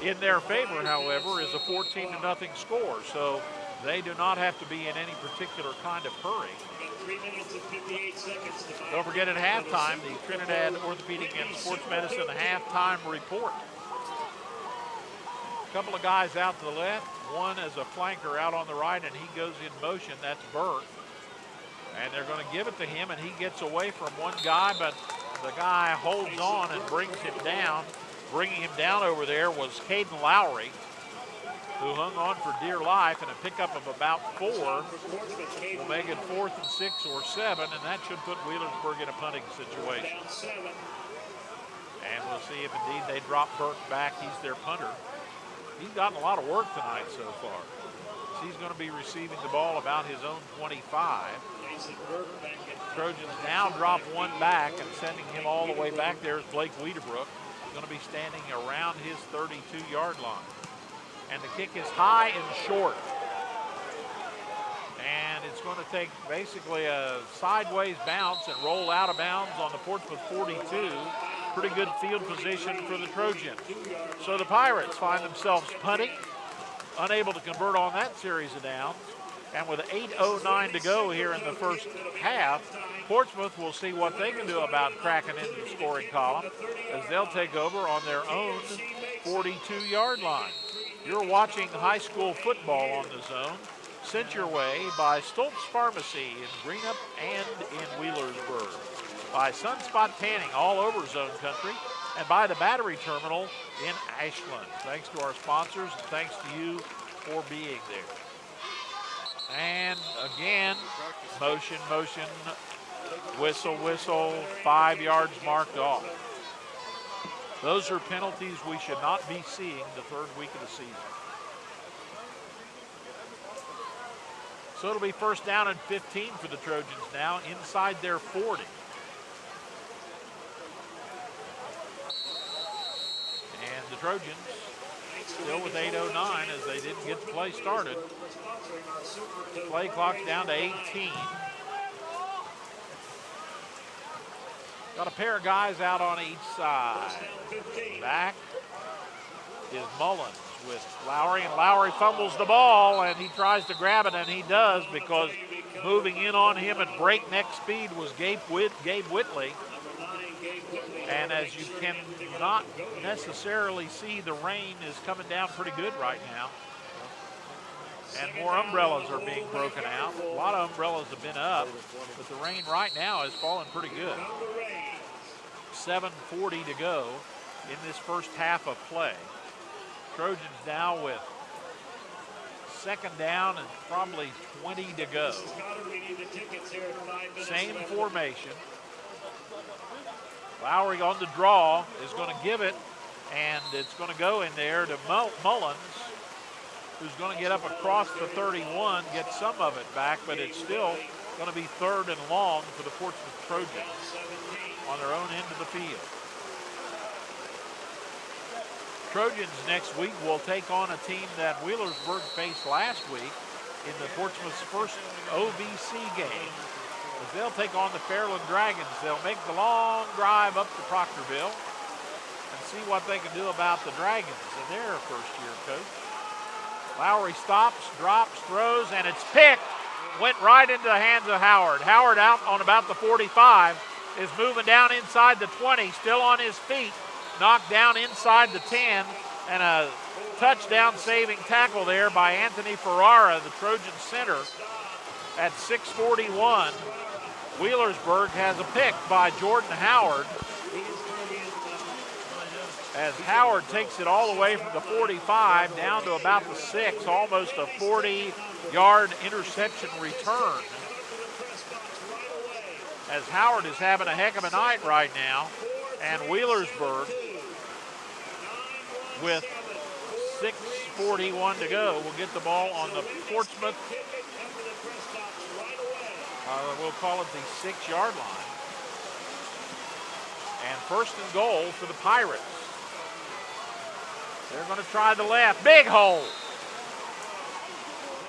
In their favor, however, is a 14-0 score, so they do not have to be in any particular kind of hurry. 3 minutes and 58 seconds to buy. Don't forget at halftime, the Trinidad Orthopedic and Sports Medicine halftime report. A couple of guys out to the left, one as a flanker out on the right, and he goes in motion. That's Burke. And they're going to give it to him, and he gets away from one guy, but the guy holds on and brings him down. Bringing him down over there was Caden Lowry, who hung on for dear life, and a pickup of about 4 will make it 4th and 6 or 7, and that should put Wheelersburg in a punting situation. And we'll see if indeed they drop Burke back. He's their punter. He's gotten a lot of work tonight so far. He's going to be receiving the ball about his own 25. Trojans now drop one back, and sending him all the way back there is Blake Wiedebrook. He's going to be standing around his 32-yard line. And the kick is high and short. And it's going to take basically a sideways bounce and roll out of bounds on the Portsmouth 42. Pretty good field position for the Trojans. So the Pirates find themselves punting, unable to convert on that series of downs. And with 8:09 to go here in the first half, Portsmouth will see what they can do about cracking into the scoring column as they'll take over on their own 42-yard line. You're watching high school football on the Zone, sent your way by Stoltz Pharmacy in Greenup and in Wheelersburg, by Sunspot Tanning all over Zone Country, and by the Battery Terminal in Ashland. Thanks to our sponsors, and thanks to you for being there. And again, motion, whistle, 5 yards marked off. Those are penalties we should not be seeing the third week of the season. So it'll be first down and 15 for the Trojans now inside their 40. And the Trojans still with 8:09 as they didn't get the play started. Play clock's down to 18. Got a pair of guys out on each side. Back is Mullins with Lowry, and Lowry fumbles the ball, and he tries to grab it, and he does, because moving in on him at breakneck speed was Gabe Whitley. And as you can not necessarily see, the rain is coming down pretty good right now. And more umbrellas are being broken out. A lot of umbrellas have been up, but the rain right now is falling pretty good. 7:40 to go in this first half of play. Trojans now with second down and probably 20 to go. Same formation. Lowry on the draw is going to give it, and it's going to go in there to Mullins, who's going to get up across the 31, get some of it back, but it's still going to be third and long for the Portsmouth Trojans on their own end of the field. Trojans next week will take on a team that Wheelersburg faced last week in the Portsmouth's first OVC game. as they'll take on the Fairland Dragons. They'll make the long drive up to Proctorville and see what they can do about the Dragons and their first-year coach. Lowry stops, drops, throws, and it's picked. Went right into the hands of Howard. Howard out on about the 45, is moving down inside the 20, still on his feet, knocked down inside the 10, and a touchdown saving tackle there by Anthony Ferrara, the Trojan center, at 6:41. Wheelersburg has a pick by Jordan Howard, as Howard takes it all the way from the 45 down to about the 6, almost a 40-yard interception return. As Howard is having a heck of a night right now, and Wheelersburg, with 6:41 to go, will get the ball on the Portsmouth, we'll call it the 6-yard line. And first and goal for the Pirates. They're going to try the left. Big hole.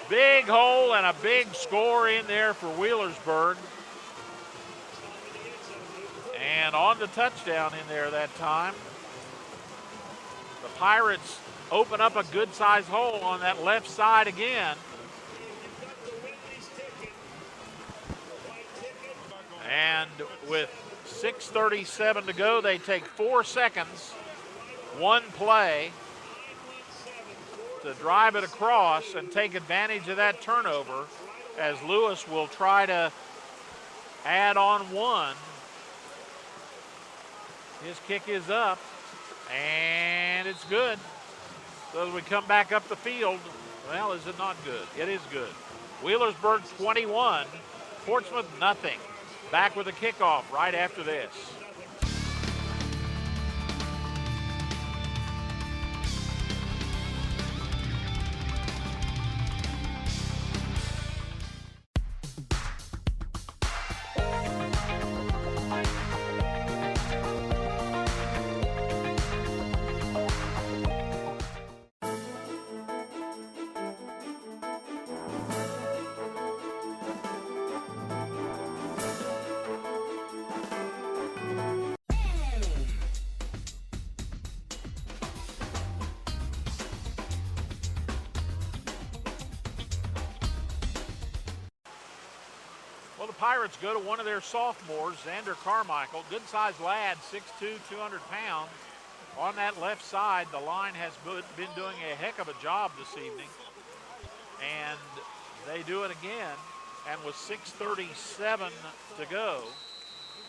Big hole and a big score in there for Wheelersburg. And on the touchdown in there that time, the Pirates open up a good-sized hole on that left side again. And with 6:37 to go, they take 4 seconds, one play, to drive it across and take advantage of that turnover, as Lewis will try to add on one. His kick is up, and it's good. So as we come back up the field, well, is it not good? It is good. Wheelersburg 21, Portsmouth nothing. Back with a kickoff right after this. Pirates go to one of their sophomores, Xander Carmichael, good-sized lad, 6'2", 200 pounds. On that left side, the line has been doing a heck of a job this evening. And they do it again. And with 6:37 to go,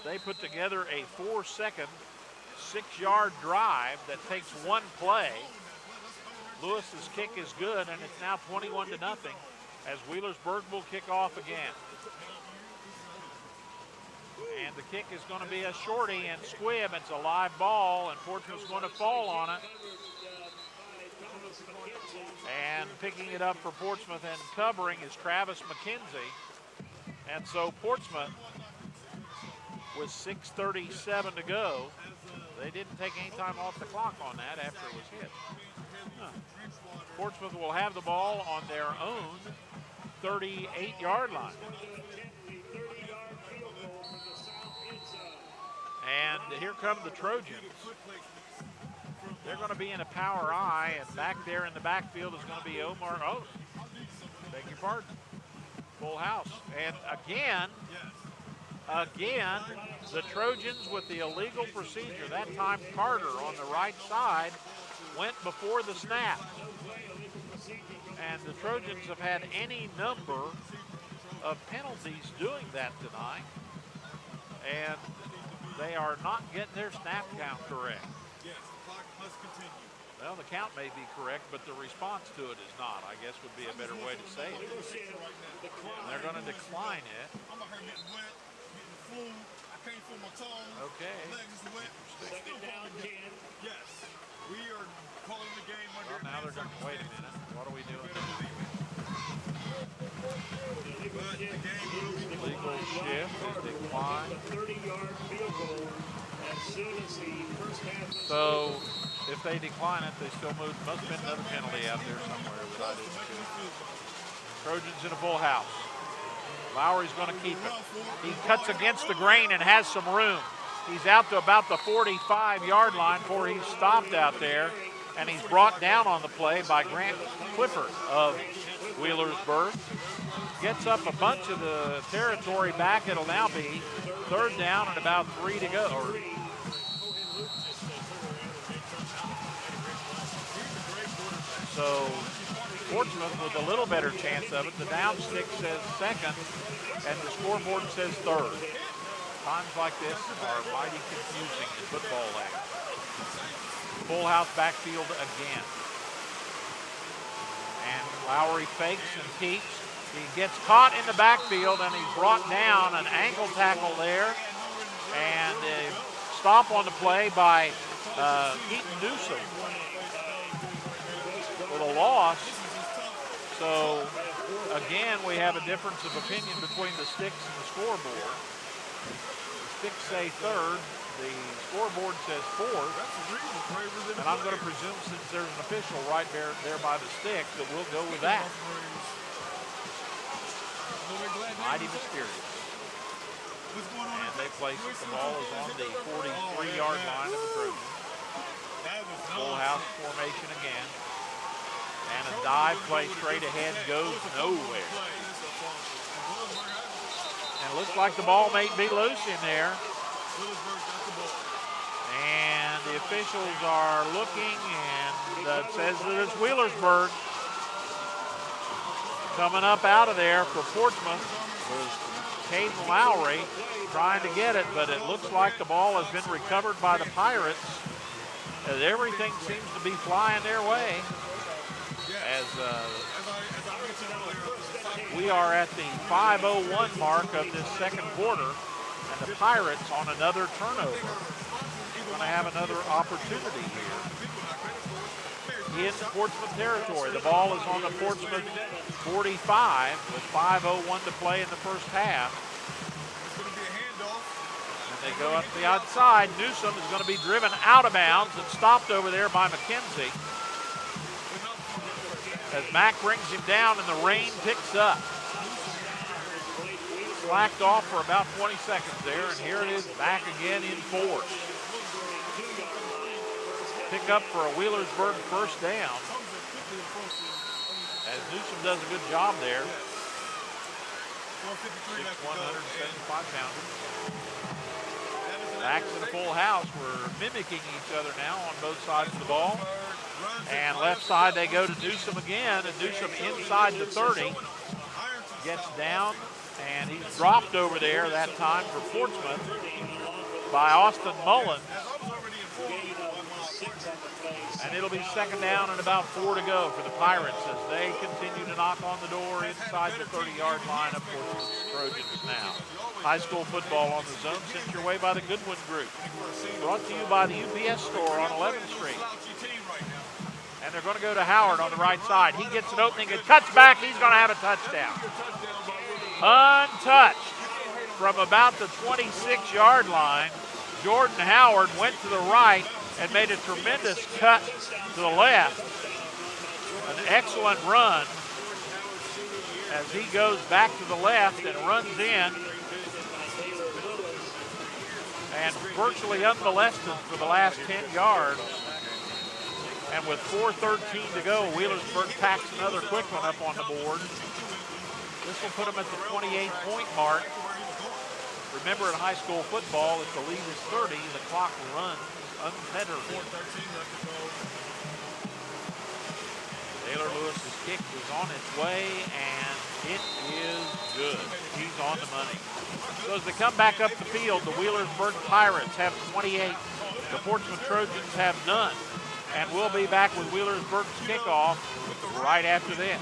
they put together a 4-second, 6-yard drive that takes one play. Lewis's kick is good, and it's now 21-0 as Wheelersburg will kick off again. And the kick is going to be a shorty and squib. It's a live ball, and Portsmouth's going to fall on it. And picking it up for Portsmouth and covering is Travis McKenzie. And so Portsmouth, with 6:37 to go, they didn't take any time off the clock on that after it was hit. Portsmouth will have the ball on their own 38-yard line. And here come the Trojans. They're going to be in a power I, and back there in the backfield is going to be Omar. Oh, beg your pardon. Full house. And again, the Trojans with the illegal procedure. That time Carter on the right side went before the snap. And the Trojans have had any number of penalties doing that tonight. And they are not getting their snap count correct. Yes, the clock must continue. Well, the count may be correct, but the response to it is not, I guess would be a better way to say it. And they're going to decline it. I'm out here getting wet, getting the flu. I can't feel my toes. Okay. My legs is wet. Second down 10. Yes, we are calling the game under. Well, now they're going to wait a minute. What are we doing? But the game will be Legal shift is declined. 30-yard field goal as soon as the first half was So if they decline it, they still move. Must have been another penalty out there somewhere that I didn't see. Trojans in a full house. Lowry's going to keep it. He cuts against the grain and has some room. He's out to about the 45-yard line before he's stopped out there, and he's brought down on the play by Grant Clifford of Wheelersburg. Gets up a bunch of the territory back. It'll now be 3rd down and about 3 to go. So Portsmouth with a little better chance of it. The down stick says 2nd, and the scoreboard says 3rd. Times like this are mighty confusing in football land. Full house backfield again. And Lowry fakes and peeks. He gets caught in the backfield, and he's brought down, an ankle tackle there, and a stop on the play by Keaton Newsom with a loss. So, again, we have a difference of opinion between the sticks and the scoreboard. The sticks say 3rd, the scoreboard says 4th, and I'm going to presume since there's an official right there by the stick that we'll go with that. Mighty mysterious. And they place it. The ball is on the 43-yard line of the Trojans. Full house formation again. And a dive play straight ahead goes nowhere. And it looks like the ball may be loose in there. And the officials are looking, and that says that it's Wheelersburg. Coming up out of there for Portsmouth was Caden Lowry trying to get it, but it looks like the ball has been recovered by the Pirates as everything seems to be flying their way. As we are at the 5:01 mark of this 2nd quarter, and the Pirates on another turnover. Going to have another opportunity here in Portsmouth territory. The ball is on the Portsmouth 45 with 5:01 to play in the first half. And they go up the outside. Newsom is going to be driven out of bounds and stopped over there by McKenzie. As Mack brings him down and the rain picks up. Slacked off for about 20 seconds there, and here it is back again in force. Pick up for a Wheelersburg first down. As Newsom does a good job there. 175-pounder. Backs in a full house. We're mimicking each other now on both sides of the ball. And left side they go to Newsom again, and Newsom inside the 30. Gets down, and he's dropped over there that time for Portsmouth by Austin Mullins. And it'll be 2nd down and about 4 to go for the Pirates as they continue to knock on the door inside the 30-yard line of Portsmouth Trojans now. High school football on the Zone sent your way by the Goodwin Group. Brought to you by the UPS store on 11th Street. And they're going to go to Howard on the right side. He gets an opening and cuts back. He's going to have a touchdown. Untouched from about the 26-yard line. Jordan Howard went to the right and made a tremendous cut to the left. An excellent run as he goes back to the left and runs in. And virtually unmolested for the last 10 yards. And with 4:13 to go, Wheelersburg packs another quick one up on the board. This will put them at the 28-point mark. Remember, in high school football, if the lead is 30, the clock runs unfettered. Taylor Lewis's kick is on its way, and it is good. He's on the money. So as they come back up the field, the Wheelersburg Pirates have 28. The Portsmouth Trojans have none. And we'll be back with Wheelersburg's kickoff right after this.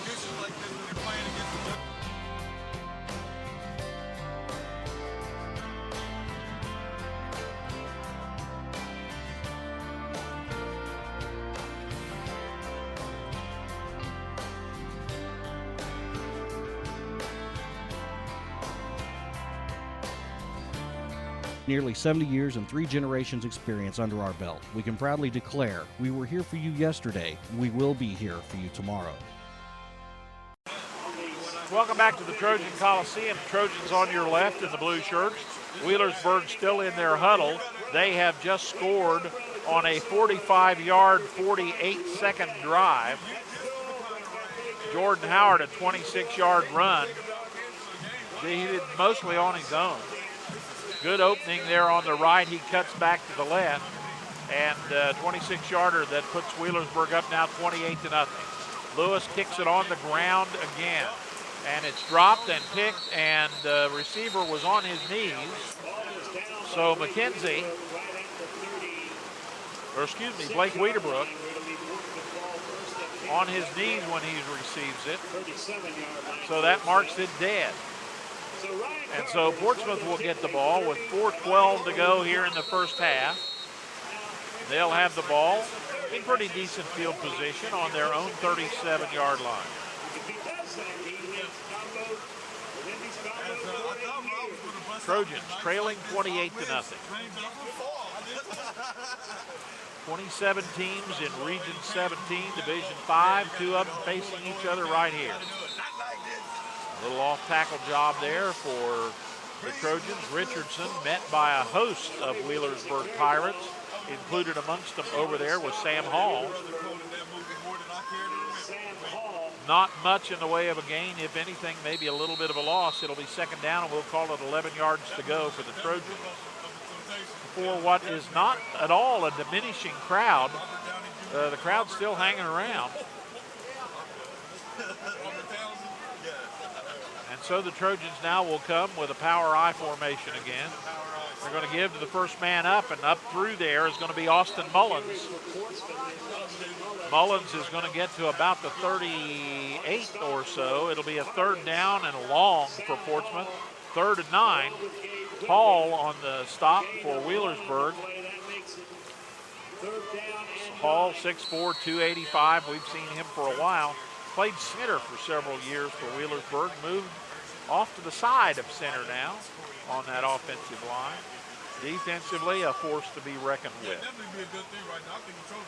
Nearly 70 years and 3 generations experience under our belt. We can proudly declare we were here for you yesterday, and we will be here for you tomorrow. Welcome back to the Trojan Coliseum. Trojans on your left in the blue shirts. Wheelersburg still in their huddle. They have just scored on a 45-yard, 48-second drive. Jordan Howard, a 26-yard run. He did mostly on his own. Good opening there on the right. He cuts back to the left. And 26-yarder that puts Wheelersburg up now 28-0. Lewis kicks it on the ground again. And it's dropped and picked, and the receiver was on his knees. So McKenzie, Blake Wiedebrook, on his knees when he receives it. So that marks it dead. And so Portsmouth will get the ball with 4:12 to go here in the first half. They'll have the ball in pretty decent field position on their own 37-yard line. Trojans trailing 28-0. 27 teams in Region 17, Division 5, two of them facing each other right here. A little off-tackle job there for the Trojans. Richardson met by a host of Wheelersburg Pirates. Included amongst them over there was Sam Hall. Not much in the way of a gain, if anything, maybe a little bit of a loss. It'll be second down, and we'll call it 11 yards to go for the Trojans. For what is not at all a diminishing crowd, the crowd's still hanging around. And so the Trojans now will come with a power I formation again. They're going to give to the first man up, and up through there is going to be Austin Mullins. Mullins is going to get to about the 38 or so. It'll be a third down and long for Portsmouth. 3rd and 9. Hall on the stop for Wheelersburg. Hall, 6'4", 285. We've seen him for a while. Played center for several years for Wheelersburg. Moved off to the side of center now on that offensive line. Defensively, a force to be reckoned with.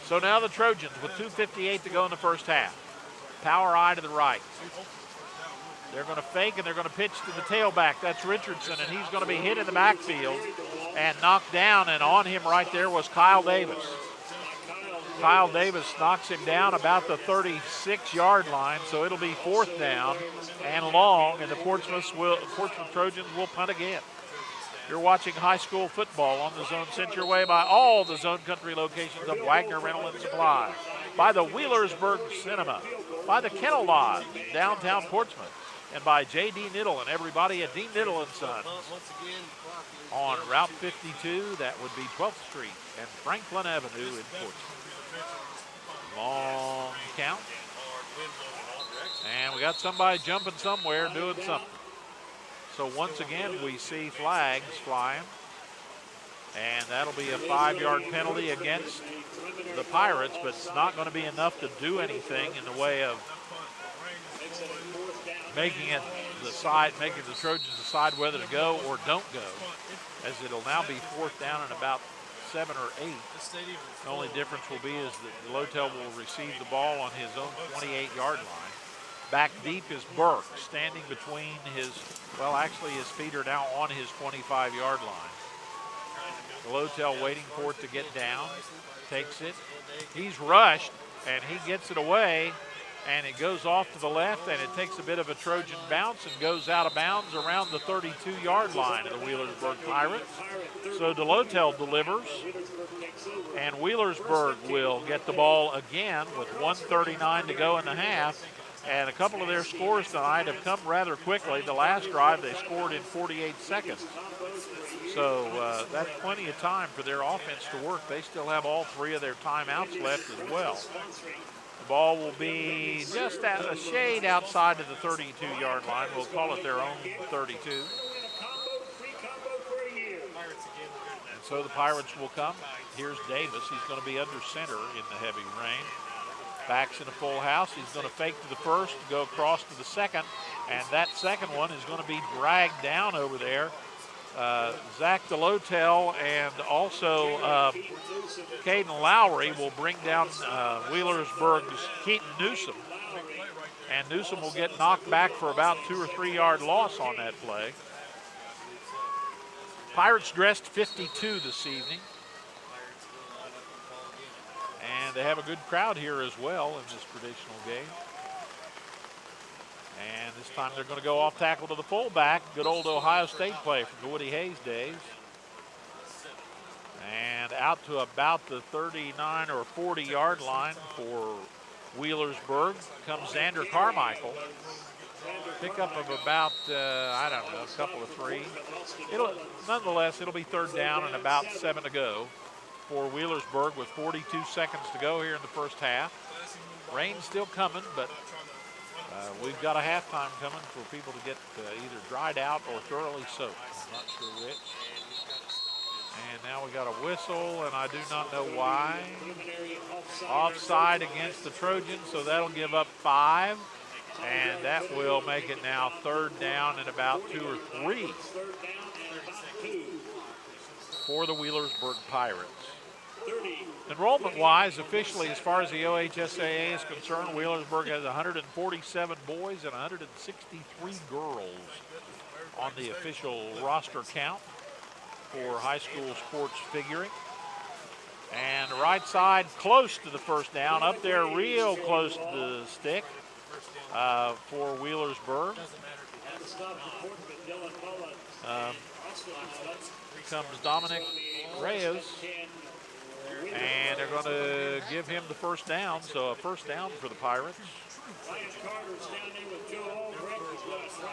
So now the Trojans with 2:58 to go in the first half. Power I to the right. They're going to fake and they're going to pitch to the tailback. That's Richardson, and he's going to be hit in the backfield and knocked down, and on him right there was Kyle Davis. Kyle Davis knocks him down about the 36-yard line, so it'll be 4th down and long, and the Portsmouth Trojans will punt again. You're watching high school football on the Zone, sent your way by all the Zone Country locations of Wagner Rental and Supply, by the Wheelersburg Cinema, by the Kennel Lodge, downtown Portsmouth, and by J.D. Niddle and everybody at D. Niddle & Sons. On Route 52, that would be 12th Street and Franklin Avenue in Portsmouth. Long count. And we got somebody jumping somewhere, doing something. So once again, we see flags flying. And that'll be a 5-yard penalty against the Pirates, but it's not going to be enough to do anything in the way of making the Trojans decide whether to go or don't go, as it'll now be 4th down and about 7 or 8. The only difference will be is that Lotel will receive the ball on his own 28-yard line. Back deep is Burke, standing between his feet are now on his 25-yard line. Lotel waiting for it to get down, takes it. He's rushed, and he gets it away, and it goes off to the left, and it takes a bit of a Trojan bounce and goes out of bounds around the 32-yard line of the Wheelersburg Pirates. So DeLotel delivers, and Wheelersburg will get the ball again with 1:39 to go in the half. And a couple of their scores tonight have come rather quickly. The last drive they scored in 48 seconds. So that's plenty of time for their offense to work. They still have all 3 of their timeouts left as well. The ball will be just a shade outside of the 32-yard line. We'll call it their own 32. And so the Pirates will come. Here's Davis. He's going to be under center in the heavy rain. Backs in a full house. He's going to fake to the first, go across to the second, and that second one is going to be dragged down over there. Zach DeLotel and also Caden Lowry will bring down Wheelersburg's Keaton Newsom. And Newsom will get knocked back for about 2 or 3 yard loss on that play. Pirates dressed 52 this evening. And they have a good crowd here as well in this traditional game. And this time they're going to go off tackle to the fullback. Good old Ohio State play from the Woody Hayes days. And out to about the 39 or 40 yard line for Wheelersburg comes Xander Carmichael. Pickup of about, I don't know, a couple of three. Nonetheless, it'll be 3rd down and about 7 to go for Wheelersburg with 42 seconds to go here in the first half. Rain's still coming, but we've got a halftime coming for people to get either dried out or thoroughly soaked. I'm not sure which. And now we got a whistle, and I do not know why. Offside against the Trojans, so that'll give up 5. And that will make it now 3rd down and about 2 or 3 for the Wheelersburg Pirates. Enrollment-wise, officially, as far as the OHSAA is concerned, Wheelersburg has 147 boys and 163 girls on the official roster count for high school sports figuring. And the right side close to the first down, up there real close to the stick for Wheelersburg. Comes Dominic Reyes, and they're going to give him the first down, so a first down for the Pirates.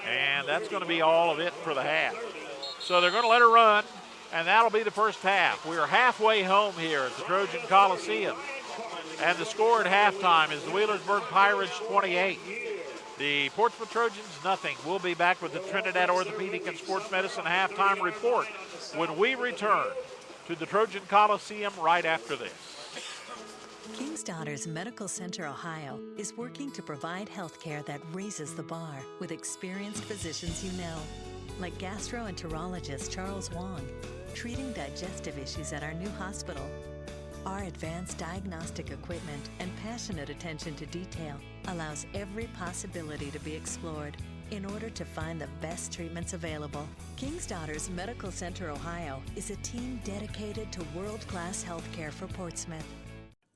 And that's going to be all of it for the half. So they're going to let her run, and that'll be the first half. We are halfway home here at the Trojan Coliseum. And the score at halftime is the Wheelersburg Pirates 28. The Portsmouth Trojans, nothing. We'll be back with the Trinidad Orthopedic and Sports Medicine halftime report when we return to the Trojan Coliseum right after this. King's Daughters Medical Center Ohio is working to provide health care that raises the bar with experienced physicians you know, like gastroenterologist Charles Wong, treating digestive issues at our new hospital. Our advanced diagnostic equipment and passionate attention to detail allows every possibility to be explored in order to find the best treatments available. King's Daughters Medical Center Ohio is a team dedicated to world-class health care for Portsmouth.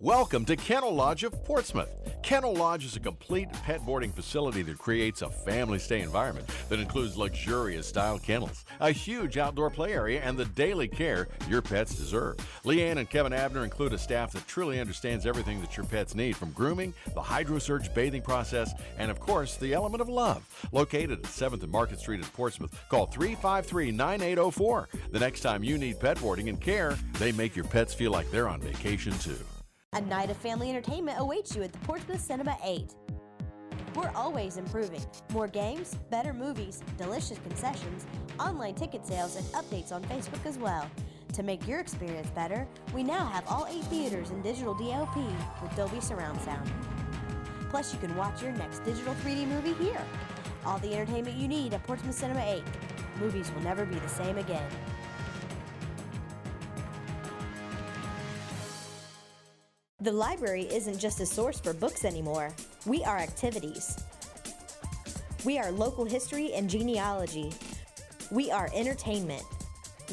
Welcome to Kennel Lodge of Portsmouth. Kennel Lodge is a complete pet boarding facility that creates a family stay environment that includes luxurious style kennels, a huge outdoor play area, and the daily care your pets deserve. Leanne and Kevin Abner include a staff that truly understands everything that your pets need, from grooming, the HydroSurge bathing process, and of course, the element of love. Located at 7th and Market Street in Portsmouth, call 353-9804. The next time you need pet boarding and care, they make your pets feel like they're on vacation too. A night of family entertainment awaits you at the Portsmouth Cinema 8. We're always improving. More games, better movies, delicious concessions, online ticket sales, and updates on Facebook as well. To make your experience better, we now have all 8 theaters in digital DLP with Dolby Surround Sound. Plus, you can watch your next digital 3D movie here. All the entertainment you need at Portsmouth Cinema 8. Movies will never be the same again. The library isn't just a source for books anymore. We are activities. We are local history and genealogy. We are entertainment.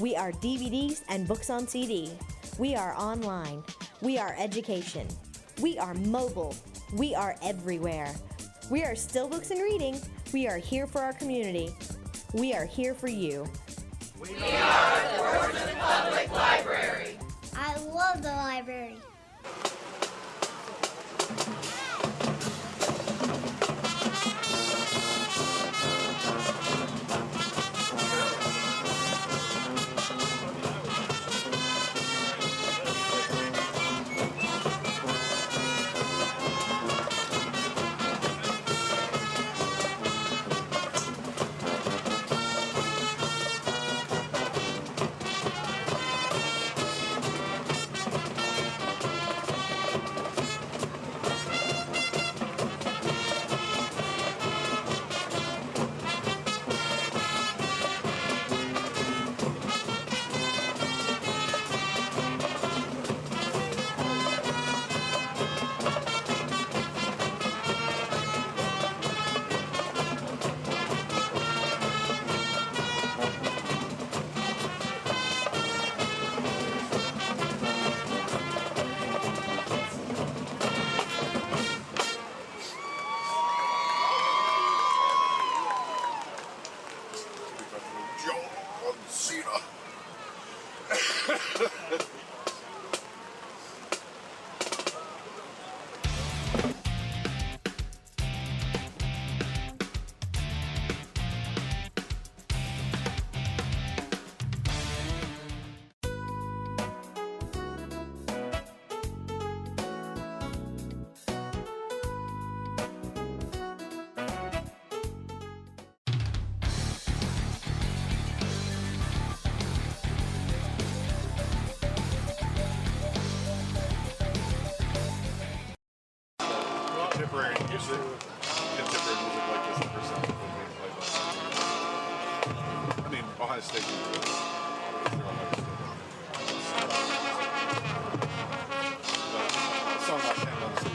We are DVDs and books on CD. We are online. We are education. We are mobile. We are everywhere. We are still books and reading. We are here for our community. We are here for you. We are the Portsmouth Public Library. I love the library. contemporary music like this the first time before being played by I mean, Ohio State music. A song like that on the CD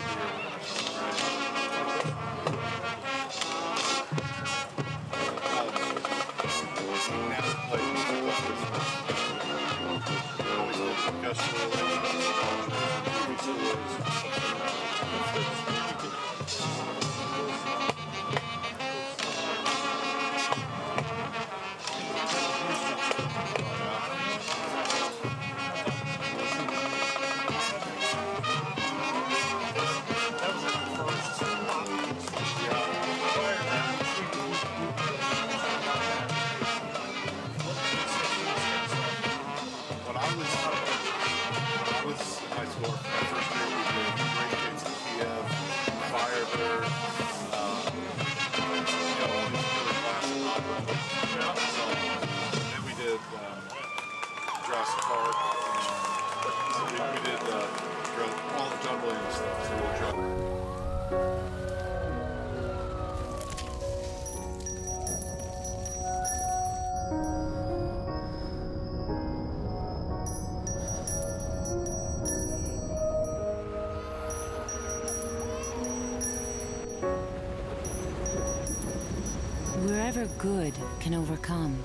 Wherever good can overcome,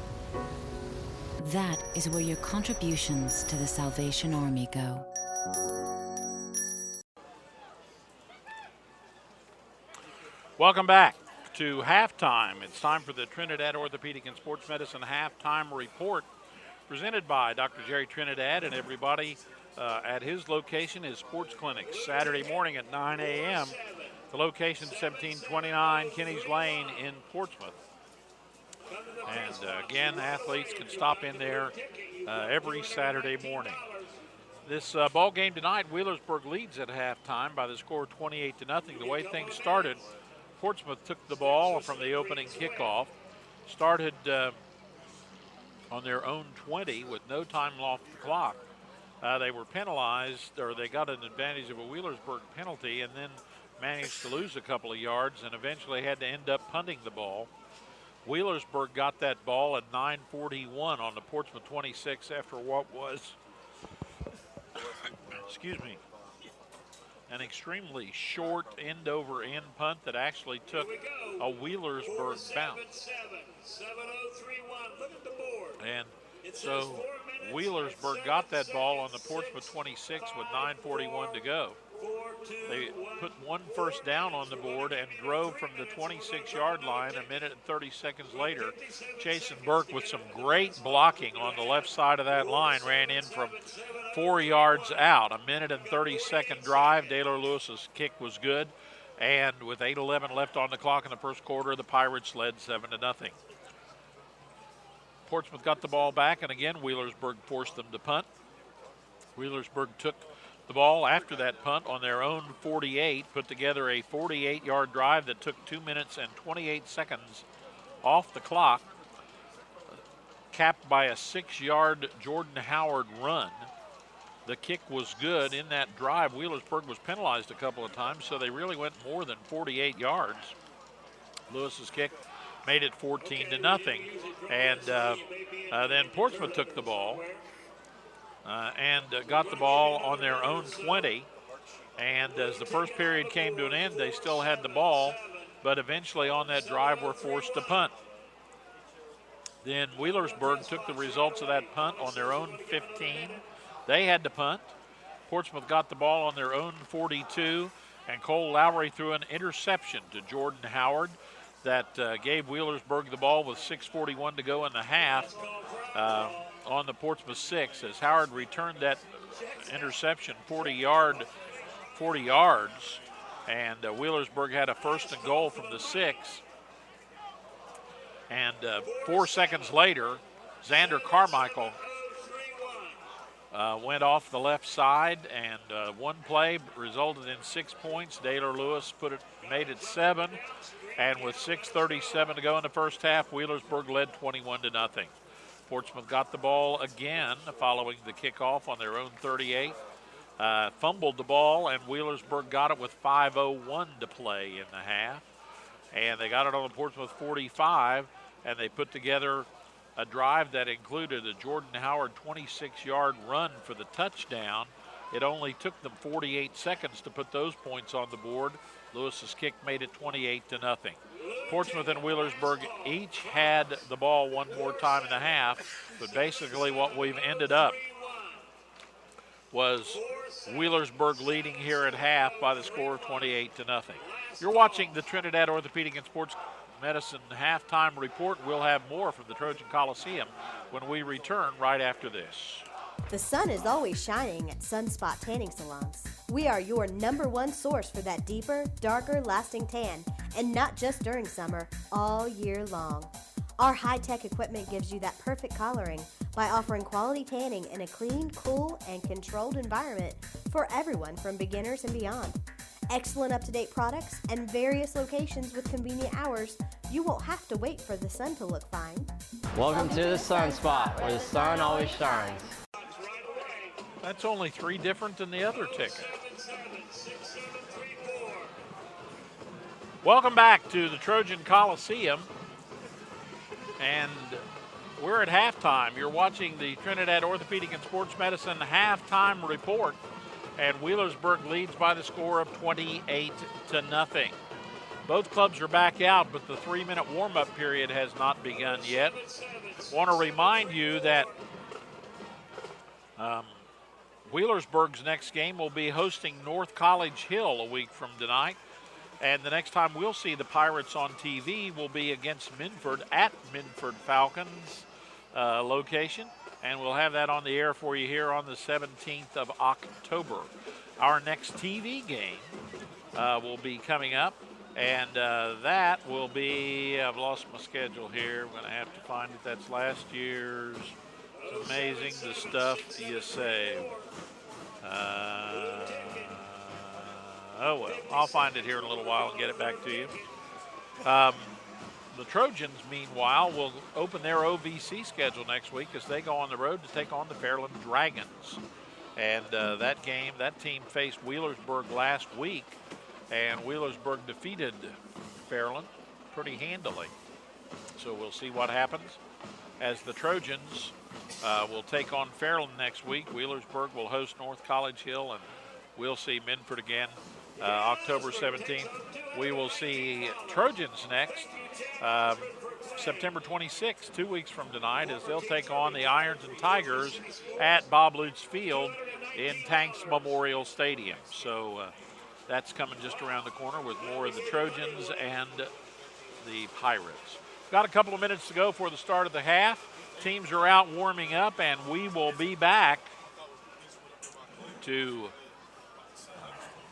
that is where your contributions to the Salvation Army go. Welcome back to halftime. It's time for the Trinidad Orthopedic and Sports Medicine halftime report presented by Dr. Jerry Trinidad and everybody at his location, his sports clinic, Saturday morning at 9 a.m. The location 1729 Kenny's Lane in Portsmouth. And again, athletes can stop in there every Saturday morning. This ball game tonight, Wheelersburg leads at halftime by the score 28-0. The way things started, Portsmouth took the ball from the opening kickoff, started on their own 20 with no time off the clock. They were penalized, or they got an advantage of a Wheelersburg penalty, and then managed to lose a couple of yards and eventually had to end up punting the ball. Wheelersburg got that ball at 9:41 on the Portsmouth 26 after what was, excuse me, an extremely short end-over-end punt that actually took a Wheelersburg bounce. And so Wheelersburg got that ball on the Portsmouth 26 with 9:41 to go. They put one first down on the board and drove from the 26-yard line a minute and 30 seconds later. Jason Burke with some great blocking on the left side of that line ran in from 4 yards out. A minute and 30-second drive. Daylor Lewis's kick was good. And with 8:11 left on the clock in the first quarter, the Pirates led 7-0. Portsmouth got the ball back, and again, Wheelersburg forced them to punt. Wheelersburg took the ball after that punt on their own 48, put together a 48-yard drive that took 2 minutes and 28 seconds off the clock, capped by a 6-yard Jordan Howard run. The kick was good in that drive. Wheelersburg was penalized a couple of times, so they really went more than 48 yards. Lewis's kick made it 14-0. And then Portsmouth took the ball and got the ball on their own 20. And as the first period came to an end, they still had the ball, but eventually on that drive were forced to punt. Then Wheelersburg took the results of that punt on their own 15. They had to punt. Portsmouth got the ball on their own 42, and Cole Lowry threw an interception to Jordan Howard that gave Wheelersburg the ball with 6:41 to go in the half on the Portsmouth 6 as Howard returned that interception 40 yards, and Wheelersburg had a first and goal from the 6. And 4 seconds later, Xander Carmichael went off the left side, and one play resulted in 6 points. Daylor Lewis made it 7, and with 6:37 to go in the first half, Wheelersburg led 21-0. Portsmouth got the ball again following the kickoff on their own 38. fumbled the ball, and Wheelersburg got it with 5:01 to play in the half. And they got it on the Portsmouth 45, and they put together a drive that included a Jordan Howard 26-yard run for the touchdown. It only took them 48 seconds to put those points on the board. Lewis's kick made it 28-0. Portsmouth and Wheelersburg each had the ball one more time in the half, but basically what we've ended up was Wheelersburg leading here at half by the score of 28-0. You're watching the Trinidad Orthopedic and Sports Medicine halftime report. We'll have more from the Trojan Coliseum when we return right after this. The sun is always shining at Sunspot Tanning Salons. We are your #1 source for that deeper, darker, lasting tan, and not just during summer, all year long. Our high-tech equipment gives you that perfect coloring by offering quality tanning in a clean, cool, and controlled environment for everyone from beginners and beyond. Excellent up-to-date products and various locations with convenient hours. You won't have to wait for the sun to look fine. Welcome to the Sunspot, where the sun always shines. That's only 3 different than the other ticket. Welcome back to the Trojan Coliseum. And we're at halftime. You're watching the Trinidad Orthopedic and Sports Medicine halftime report. And Wheelersburg leads by the score of 28-0. Both clubs are back out, but the 3-minute warm-up period has not begun yet. Want to remind you that Wheelersburg's next game will be hosting North College Hill a week from tonight. And the next time we'll see the Pirates on TV will be against Minford at Minford Falcons location. And we'll have that on the air for you here on the 17th of October. Our next TV game will be coming up. And that will be, I've lost my schedule here. I'm going to have to find it. That's last year's. It's amazing the stuff you say. Oh, well, I'll find it here in a little while and get it back to you. The Trojans, meanwhile, will open their OVC schedule next week as they go on the road to take on the Fairland Dragons. And that team faced Wheelersburg last week, and Wheelersburg defeated Fairland pretty handily. So we'll see what happens as the Trojans will take on Fairland next week. Wheelersburg will host North College Hill, and we'll see Minford again October 17th. We will see Trojans next September 26th, 2 weeks from tonight, as they'll take on the Irons and Tigers at Bob Lutz Field in Tanks Memorial Stadium. So that's coming just around the corner with more of the Trojans and the Pirates. Got a couple of minutes to go for the start of the half. Teams are out warming up, and we will be back to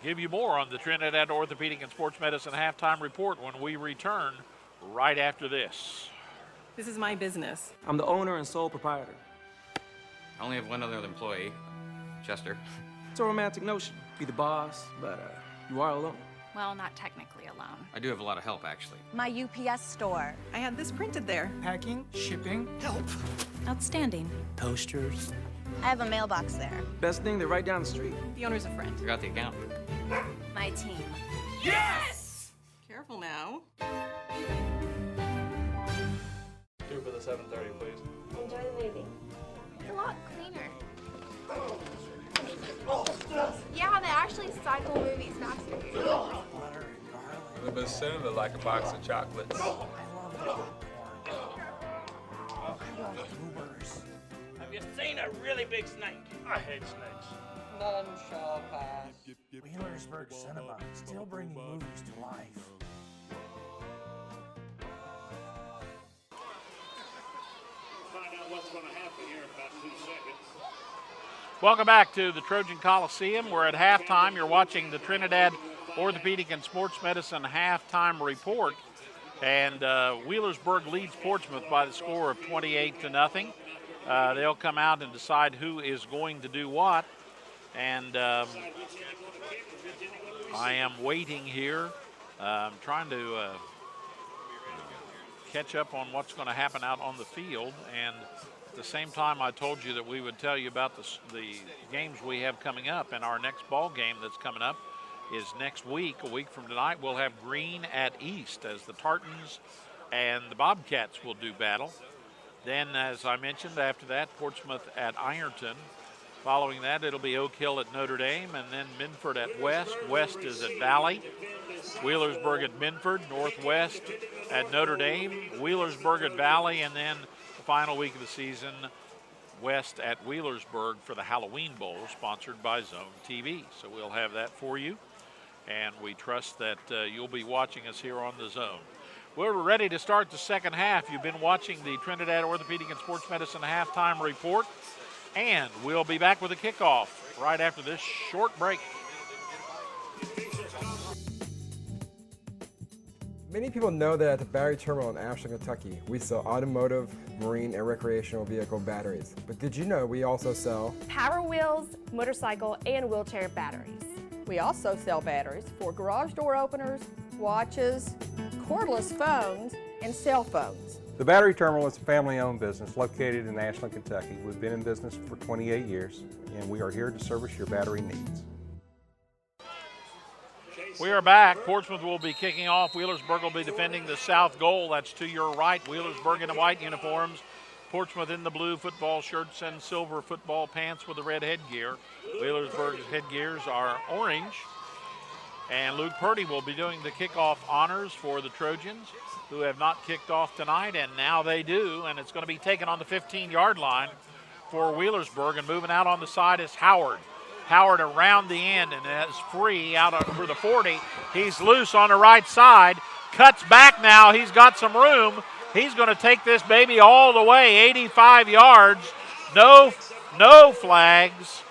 give you more on the Trinidad Orthopedic and Sports Medicine halftime report when we return right after this. This is my business. I'm the owner and sole proprietor. I only have one other employee, Chester. It's a romantic notion. Be the boss, but you are alone. Well, not technically alone. I do have a lot of help, actually. My UPS store. I had this printed there. Packing, shipping, help. Outstanding. Toasters. I have a mailbox there. Best thing, they're right down the street. The owner's a friend. I got the account. My team. Yes! Careful now. 2 for the 7:30, please. Enjoy the movie. It's a lot cleaner. Yeah, they actually cycle movies faster here. The bassoon look like a box of chocolates. Have you seen a really big snake? I hate snakes. None shall pass. Wheelersburg Cinema, still bringing movies to life. Find out what's going to happen here in about 2 seconds. Welcome back to the Trojan Coliseum. We're at halftime. You're watching the Trinidad Orthopedic and Sports Medicine halftime report. And Wheelersburg leads Portsmouth by the score of 28-0. They'll come out and decide who is going to do what. And I am waiting here. I'm trying to catch up on what's going to happen out on the field. And at the same time, I told you that we would tell you about the games we have coming up, and our next ball game that's coming up is next week. A week from tonight, we'll have Green at East as the Tartans and the Bobcats will do battle. Then, as I mentioned, after that, Portsmouth at Ironton. Following that, it'll be Oak Hill at Notre Dame, and then Minford at West. West is at Valley. Wheelersburg at Minford. Northwest at Notre Dame. Wheelersburg at Valley, and then the final week of the season, West at Wheelersburg for the Halloween Bowl, sponsored by Zone TV. So we'll have that for you, and we trust that you'll be watching us here on the Zone. We're ready to start the second half. You've been watching the Trinidad Orthopedic and Sports Medicine halftime report, and we'll be back with a kickoff right after this short break. Many people know that at the Battery Terminal in Ashland, Kentucky, we sell automotive, marine, and recreational vehicle batteries. But did you know we also sell Power Wheels, motorcycle, and wheelchair batteries? We also sell batteries for garage door openers, watches, cordless phones, and cell phones. The Battery Terminal is a family-owned business located in Ashland, Kentucky. We've been in business for 28 years, and we are here to service your battery needs. We are back. Portsmouth will be kicking off. Wheelersburg will be defending the south goal. That's to your right. Wheelersburg in the white uniforms. Portsmouth in the blue football shirts and silver football pants with the red headgear. Wheelersburg's headgears are orange. And Luke Purdy will be doing the kickoff honors for the Trojans, who have not kicked off tonight, and now they do, and it's going to be taken on the 15-yard line for Wheelersburg, and moving out on the side is Howard. Howard around the end and is free out over the 40. He's loose on the right side, cuts back now. He's got some room. He's going to take this baby all the way, 85 yards. No flags.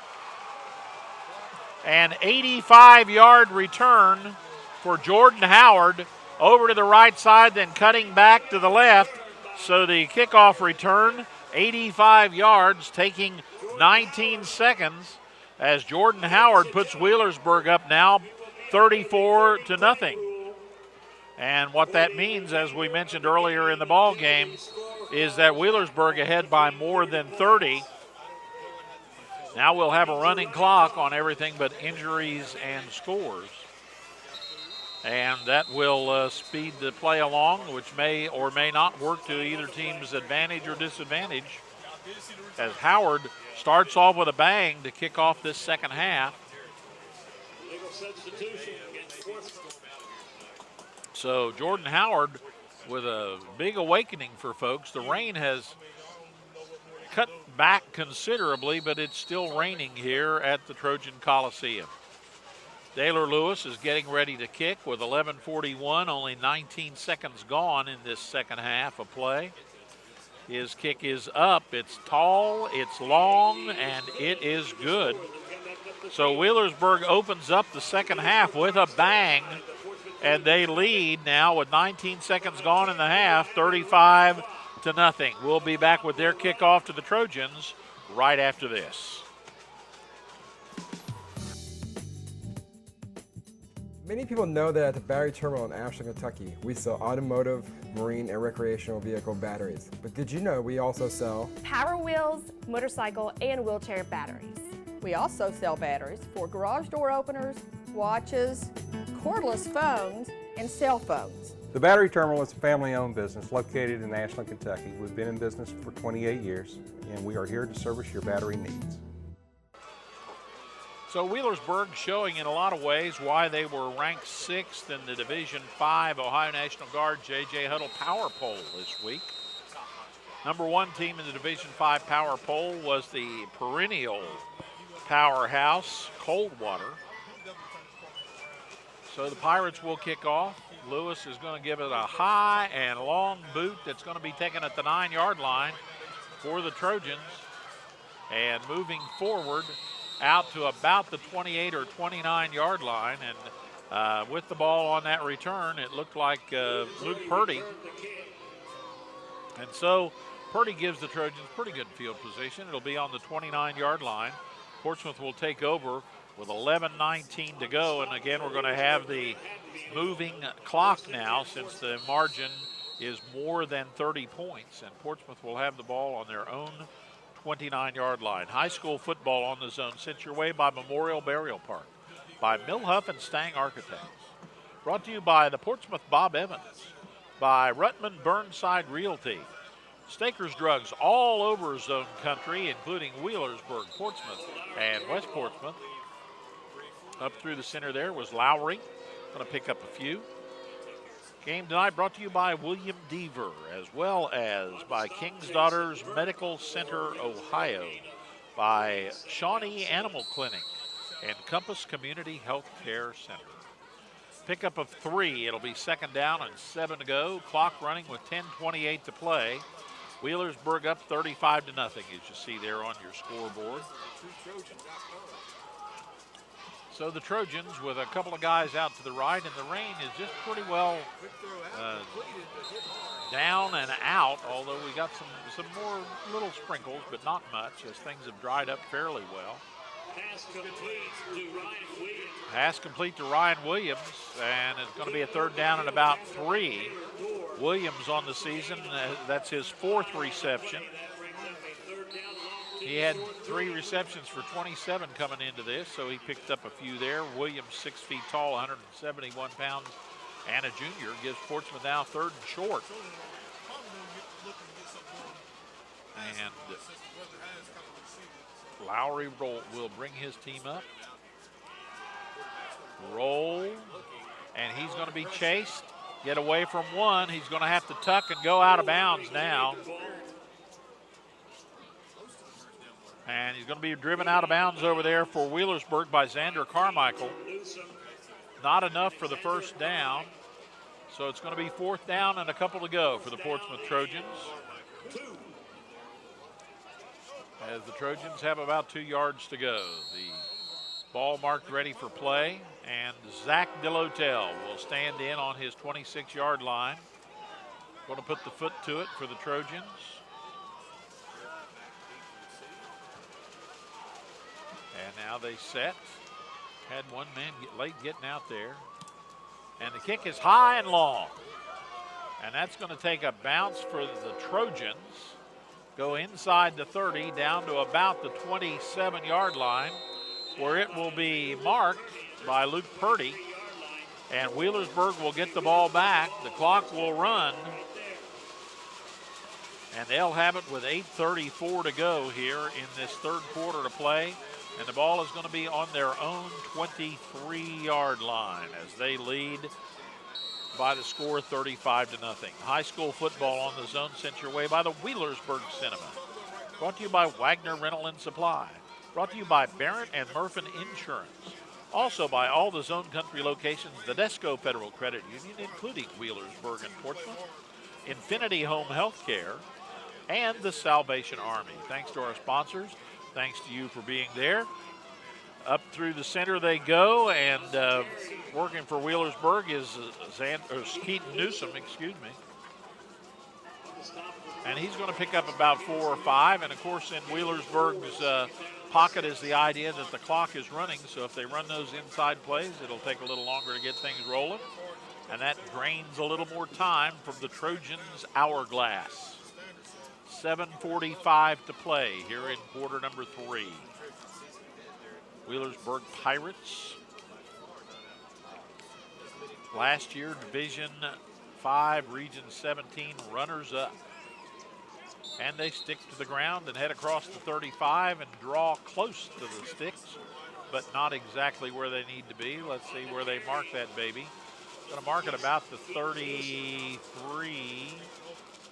An 85-yard return for Jordan Howard over to the right side, then cutting back to the left. So the kickoff return, 85 yards, taking 19 seconds as Jordan Howard puts Wheelersburg up now 34-0. And what that means, as we mentioned earlier in the ball game, is that Wheelersburg ahead by more than 30. Now we'll have a running clock on everything but injuries and scores. And that will speed the play along, which may or may not work to either team's advantage or disadvantage, as Howard starts off with a bang to kick off this second half. So Jordan Howard with a big awakening for folks. The rain has cut back considerably, but it's still raining here at the Trojan Coliseum. Daylor Lewis is getting ready to kick with 11:41, only 19 seconds gone in this second half of play. His kick is up, it's tall, it's long, and it is good. So Wheelersburg opens up the second half with a bang, and they lead now with 19 seconds gone in the half, 35-0. We'll be back with their kickoff to the Trojans right after this. Many people know that at the Battery Terminal in Ashland, Kentucky, we sell automotive, marine, and recreational vehicle batteries. But did you know we also sell Power Wheels, motorcycle, and wheelchair batteries? We also sell batteries for garage door openers, watches, cordless phones, and cell phones. The Battery Terminal is a family-owned business located in Ashland, Kentucky. We've been in business for 28 years, and we are here to service your battery needs. So Wheelersburg showing in a lot of ways why they were ranked 6th in the Division 5 Ohio National Guard J.J. Huddle Power Poll this week. Number 1 team in the Division 5 Power Poll was the perennial powerhouse, Coldwater. So the Pirates will kick off. Lewis is going to give it a high and long boot that's going to be taken at the 9-yard line for the Trojans. And moving forward out to about the 28 or 29-yard line. And with the ball on that return, it looked like Luke Purdy. And so Purdy gives the Trojans pretty good field position. It'll be on the 29-yard line. Portsmouth will take over with 11:19 to go. And again, we're going to have the moving clock now since the margin is more than 30 points, and Portsmouth will have the ball on their own 29-yard line. High school football on the zone sent your way by Memorial Burial Park, by Millhuff and Stang Architects. Brought to you by the Portsmouth Bob Evans, by Rutman Burnside Realty, Stakers Drugs all over zone country, including Wheelersburg, Portsmouth, and West Portsmouth. Up through the center there was Lowry. Going to pick up a few. Game tonight brought to you by William Deaver, as well as by King's Daughters Medical Center, Ohio, by Shawnee Animal Clinic, and Compass Community Health Care Center. Pickup of 3. It'll be second down and 7 to go. Clock running with 10:28 to play. Wheelersburg up 35-0, as you see there on your scoreboard. So the Trojans with a couple of guys out to the right, and the rain is just pretty well down and out, although we got some more little sprinkles, but not much, as things have dried up fairly well. Pass complete to Ryan Williams, and it's going to be a third down and about 3. Williams on the season, that's his 4th reception. He had 3 receptions for 27 coming into this, so he picked up a few there. Williams, 6 feet tall, 171 pounds, and a junior, gives Portsmouth now 3rd and short. And Lowry will bring his team up. Roll, and he's going to be chased. Get away from one. He's going to have to tuck and go out of bounds now. And he's going to be driven out of bounds over there for Wheelersburg by Xander Carmichael. Not enough for the first down. So it's going to be 4th down and a couple to go for the Portsmouth Trojans, as the Trojans have about 2 yards to go. The ball marked ready for play, and Zach Delotel will stand in on his 26-yard line. Going to put the foot to it for the Trojans. And now they set. Had one man get late getting out there. And the kick is high and long. And that's going to take a bounce for the Trojans. Go inside the 30 down to about the 27-yard line, where it will be marked by Luke Purdy. And Wheelersburg will get the ball back. The clock will run. And they'll have it with 8:34 to go here in this 3rd quarter to play. And the ball is going to be on their own 23-yard line as they lead by the score 35-0. High school football on the zone sent your way by the Wheelersburg Cinema. Brought to you by Wagner Rental and Supply. Brought to you by Barrett and Murphin Insurance. Also by all the zone country locations, the Desco Federal Credit Union, including Wheelersburg and Portsmouth, Infinity Home Health Care, and the Salvation Army. Thanks to our sponsors. Thanks to you for being there. Up through the center they go, and working for Wheelersburg is Keaton Newsom, And he's going to pick up about 4 or 5. And, of course, in Wheelersburg's pocket is the idea that the clock is running. So if they run those inside plays, it'll take a little longer to get things rolling. And that drains a little more time from the Trojans' hourglass. 7:45 to play here in quarter number 3. Wheelersburg Pirates. Last year, Division 5, Region 17 runners-up. And they stick to the ground and head across the 35 and draw close to the sticks, but not exactly where they need to be. Let's see where they mark that baby. Going to mark it about the 33,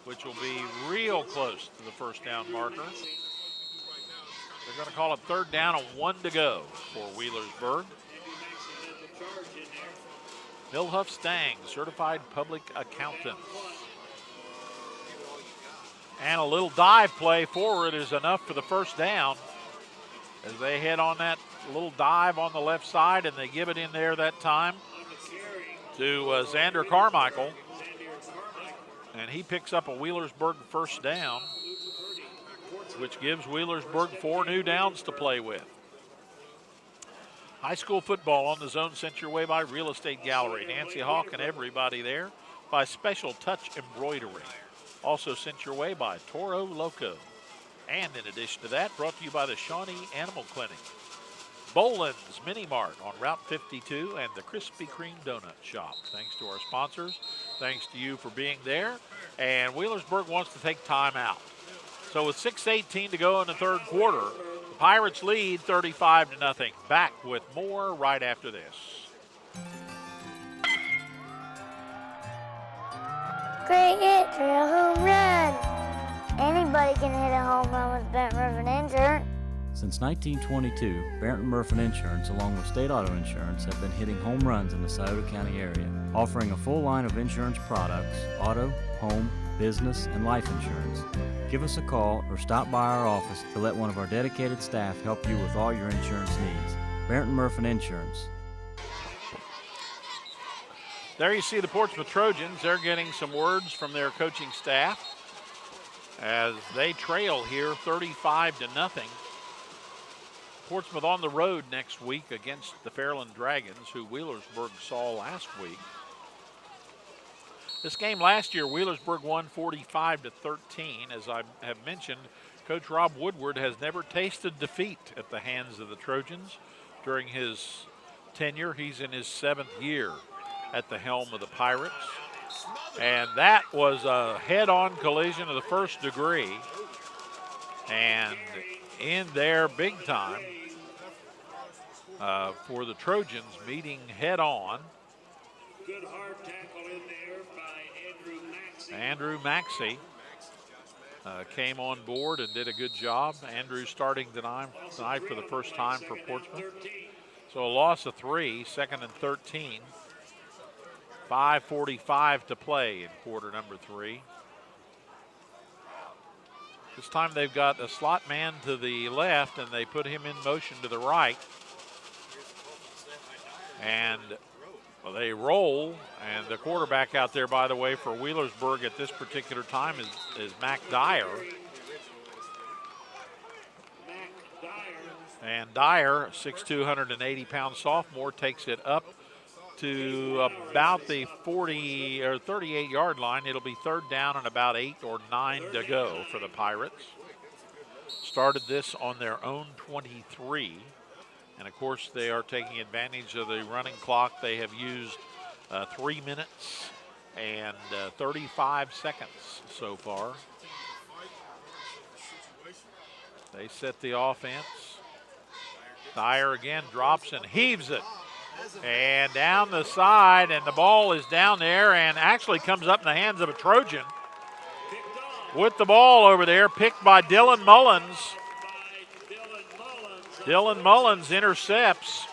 which will be real close to the first down marker. They're going to call it 3rd down and 1 to go for Wheelersburg. Millhuff Stang, certified public accountants. And a little dive play forward is enough for the first down as they head on that little dive on the left side, and they give it in there that time to Xander Carmichael. And he picks up a Wheelersburg first down, which gives Wheelersburg 4 new downs to play with. High school football on the zone sent your way by Real Estate Gallery. Nancy Hawk and everybody there. by Special Touch Embroidery. Also sent your way by Toro Loco. And in addition to that, brought to you by the Shawnee Animal Clinic, Boland's Mini Mart on Route 52, and the Krispy Kreme Donut Shop. Thanks to our sponsors. Thanks to you for being there. And Wheelersburg wants to take time out. So with 6:18 to go in the third quarter, the Pirates lead 35-0. Back with more right after this. Great hit for a home run. Anybody can hit a home run with Benton Murphy Insurance. Since 1922, Barrett Murphy Insurance, along with State Auto Insurance, have been hitting home runs in the Scioto County area, offering a full line of insurance products, auto, home, business, and life insurance. Give us a call or stop by our office to let one of our dedicated staff help you with all your insurance needs. Barrett Murphy Insurance. There you see the Portsmouth Trojans. They're getting some words from their coaching staff as they trail here 35-0. Portsmouth on the road next week against the Fairland Dragons, who Wheelersburg saw last week. This game last year, Wheelersburg won 45-13. As I have mentioned, Coach Rob Woodward has never tasted defeat at the hands of the Trojans during his tenure. He's in his 7th year at the helm of the Pirates. And that was a head-on collision of the first degree. And in there big time for the Trojans, meeting head-on. Good hard tackle in there by Andrew Maxey came on board and did a good job. Andrew starting tonight for the first time for Portsmouth. So a loss of 3, 2nd and 13. 5:45 to play in quarter number 3. This time they've got a slot man to the left, and they put him in motion to the right. And they roll, and the quarterback out there, by the way, for Wheelersburg at this particular time is Mac Dyer. And Dyer, 6'2", 180-pound sophomore, takes it up to about the 40 or 38-yard line. It'll be 3rd down and about 8 or 9 to go for the Pirates. Started this on their own 23. And, of course, they are taking advantage of the running clock. They have used 3 minutes and 35 seconds so far. They set the offense. Dyer again drops and heaves it. And down the side, and the ball is down there and actually comes up in the hands of a Trojan. With the ball over there, picked by Dylan Mullins. Dylan Mullins intercepts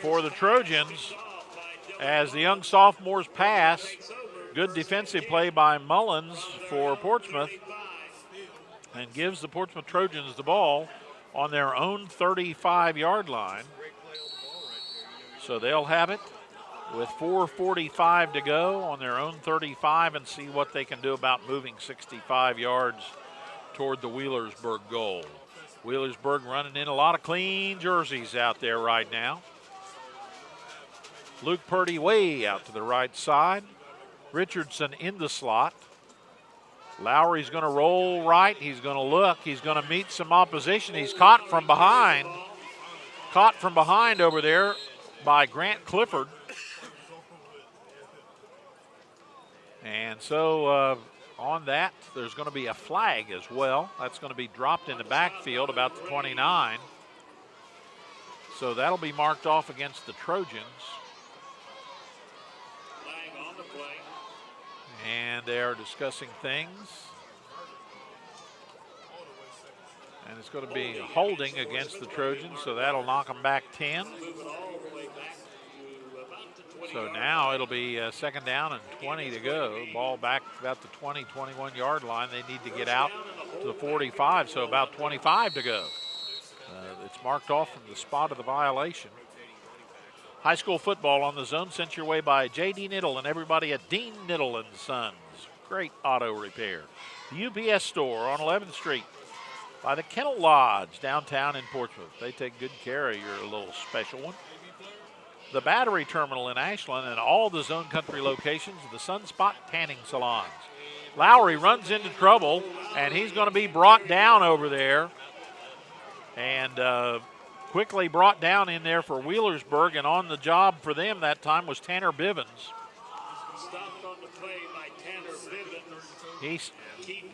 for the Trojans as the young sophomore's pass. Good defensive play by Mullins for Portsmouth and gives the Portsmouth Trojans the ball on their own 35-yard line. So they'll have it with 4:45 to go on their own 35 and see what they can do about moving 65 yards toward the Wheelersburg goal. Wheelersburg running in a lot of clean jerseys out there right now. Luke Purdy way out to the right side. Richardson in the slot. Lowry's going to roll right. He's going to look. He's going to meet some opposition. He's caught from behind. Caught from behind over there by Grant Clifford. And so on that, there's going to be a flag as well. That's going to be dropped in the backfield about the 29. So that'll be marked off against the Trojans. Flag on the play. And they are discussing things. And it's going to be holding against the Trojans, so that'll knock them back 10. So now it'll be 2nd down and 20 to go. Ball back about the 20, 21-yard line. They need to get out to the 45, so about 25 to go. It's marked off from the spot of the violation. High school football on the zone sent your way by J.D. Niddle and everybody at Dean Niddle and Sons. Great auto repair. The UPS store on 11th Street by the Kennel Lodge downtown in Portsmouth. They take good care of your little special one. the Battery Terminal in Ashland, and all the Zone Country locations of the Sunspot Tanning Salons. Lowry runs into trouble, and he's going to be brought down over there. And quickly brought down in there for Wheelersburg, and on the job for them that time was Tanner Bivens. Stopped on the play by Tanner Bivens.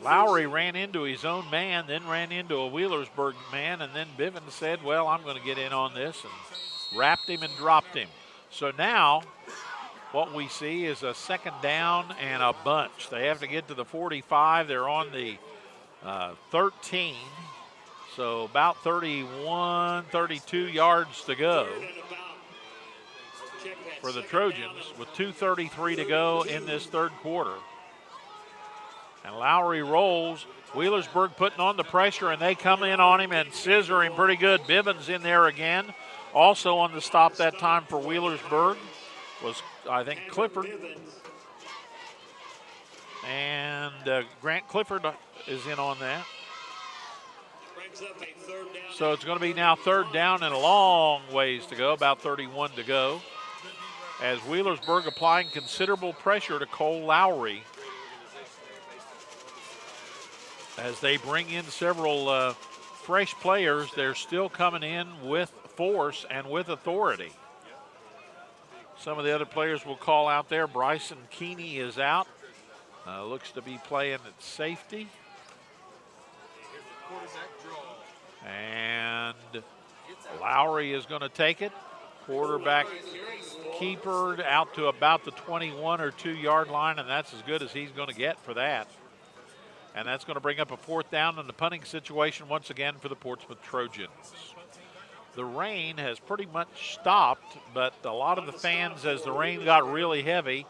Lowry ran into his own man, then ran into a Wheelersburg man, and then Bivens said, well, I'm going to get in on this, and wrapped him and dropped him. So now what we see is a second down and a bunch. They have to get to the 45. They're on the 13. So about 31, 32 yards to go for the Trojans with 2:33 to go in this third quarter. And Lowry rolls. Wheelersburg putting on the pressure, and they come in on him and scissor him pretty good. Bivens in there again. Also on the stop that time for Wheelersburg was, I think, Clifford. And Grant Clifford is in on that. So it's going to be now third down and a long ways to go, about 31 to go, as Wheelersburg applying considerable pressure to Cole Lowry as they bring in several fresh players. They're still coming in with force and with authority. Some of the other players will call out there. Bryson Keeney is out. Looks to be playing at safety. And Lowry is going to take it. Quarterback keeper out to about the 21 or 2 yard line, and that's as good as he's going to get for that. And that's going to bring up a fourth down in the punting situation once again for the Portsmouth Trojans. The rain has pretty much stopped, but a lot of the fans, as the rain got really heavy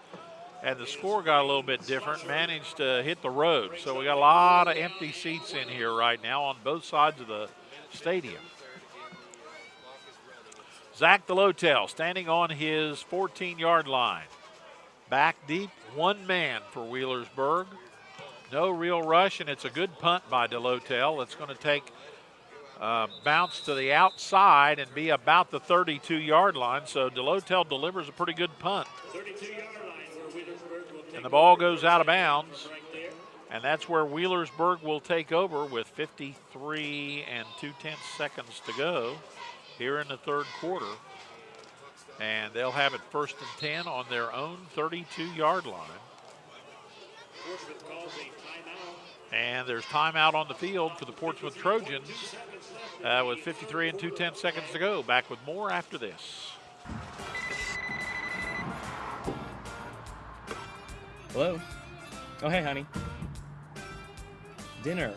and the score got a little bit different, managed to hit the road. So we got a lot of empty seats in here right now on both sides of the stadium. Zach DeLotel standing on his 14-yard line. Back deep, one man for Wheelersburg. No real rush, and it's a good punt by DeLotel. It's going to take bounce to the outside and be about the 32-yard line. So DeLotel delivers a pretty good punt. 32-yard line where Wheelersburg will take and the ball goes out of bounds. And that's where Wheelersburg will take over with 53 and 2/10 seconds to go here in the third quarter. And they'll have it 1st and 10 on their own 32-yard line. And there's timeout on the field for the Portsmouth Trojans with 53 and 2/10 seconds to go. Back with more after this. Hello? Oh, hey, honey. Dinner.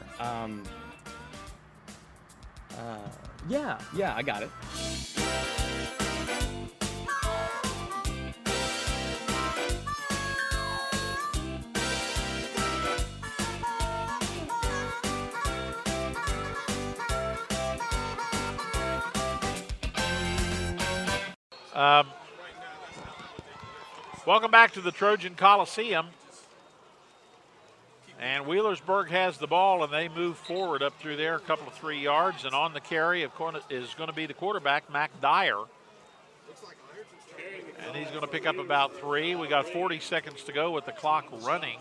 Yeah, I got it. Welcome back to the Trojan Coliseum. And Wheelersburg has the ball, and they move forward up through there a couple of 3 yards. And on the carry of course, is going to be the quarterback, Mac Dyer. And he's going to pick up about 3. We got 40 seconds to go with the clock running.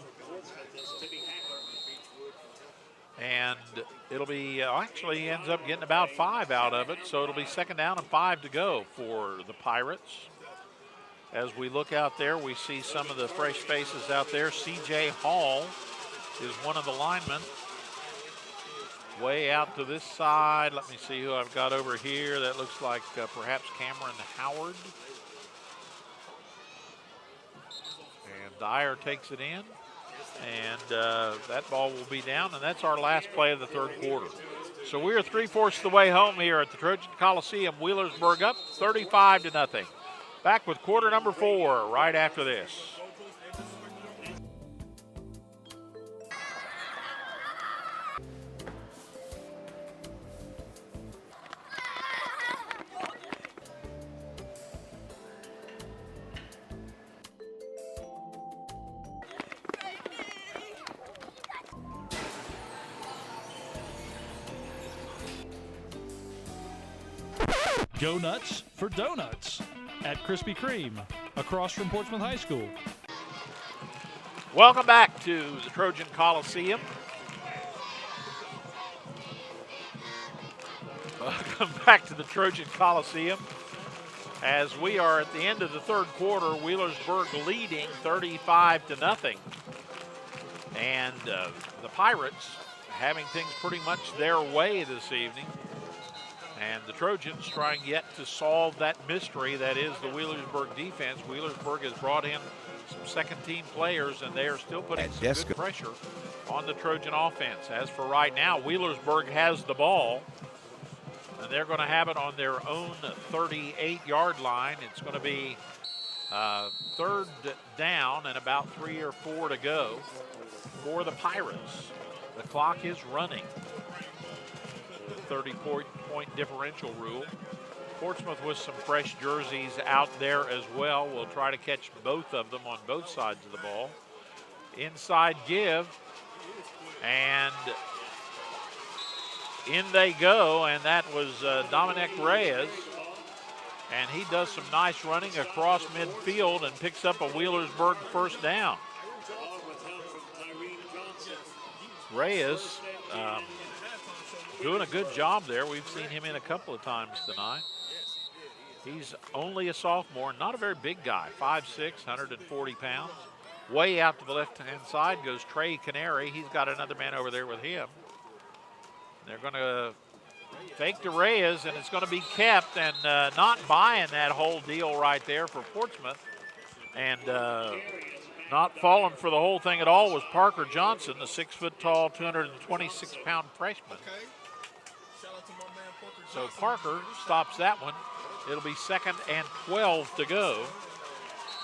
And it'll be, actually he ends up getting about 5 out of it. So it'll be 2nd down and 5 to go for the Pirates. As we look out there, we see some of the fresh faces out there. C.J. Hall is one of the linemen. Way out to this side. Let me see who I've got over here. That looks like perhaps Cameron Howard. And Dyer takes it in. And that ball will be down. And that's our last play of the third quarter. So we are 3/4 of the way home here at the Trojan Coliseum. Wheelersburg up 35-0. Back with quarter number 4 right after this. Go nuts for donuts. at Krispy Kreme, across from Portsmouth High School. Welcome back to the Trojan Coliseum. Welcome back to the Trojan Coliseum as we are at the end of the third quarter, Wheelersburg leading 35-0. And the Pirates having things pretty much their way this evening. And the Trojans trying yet to solve that mystery that is the Wheelersburg defense. Wheelersburg has brought in some second-team players, and they are still putting some good pressure on the Trojan offense. As for right now, Wheelersburg has the ball, and they're going to have it on their own 38-yard line. It's going to be third down and about 3 or 4 to go for the Pirates. The clock is running. The 30-point differential rule. Portsmouth with some fresh jerseys out there as well. We'll try to catch both of them on both sides of the ball. Inside give, and in they go, and that was Dominic Reyes. And he does some nice running across midfield and picks up a Wheelersburg first down. Reyes doing a good job there. We've seen him in a couple of times tonight. He's only a sophomore, not a very big guy, 5'6", 140 pounds. Way out to the left-hand side goes Trey Canary. He's got another man over there with him. They're going to fake to Reyes, and it's going to be kept, and not buying that whole deal right there for Portsmouth. And not falling for the whole thing at all was Parker Johnson, the 6-foot-tall, 226-pound freshman. So Parker stops that one. It'll be 2nd and 12 to go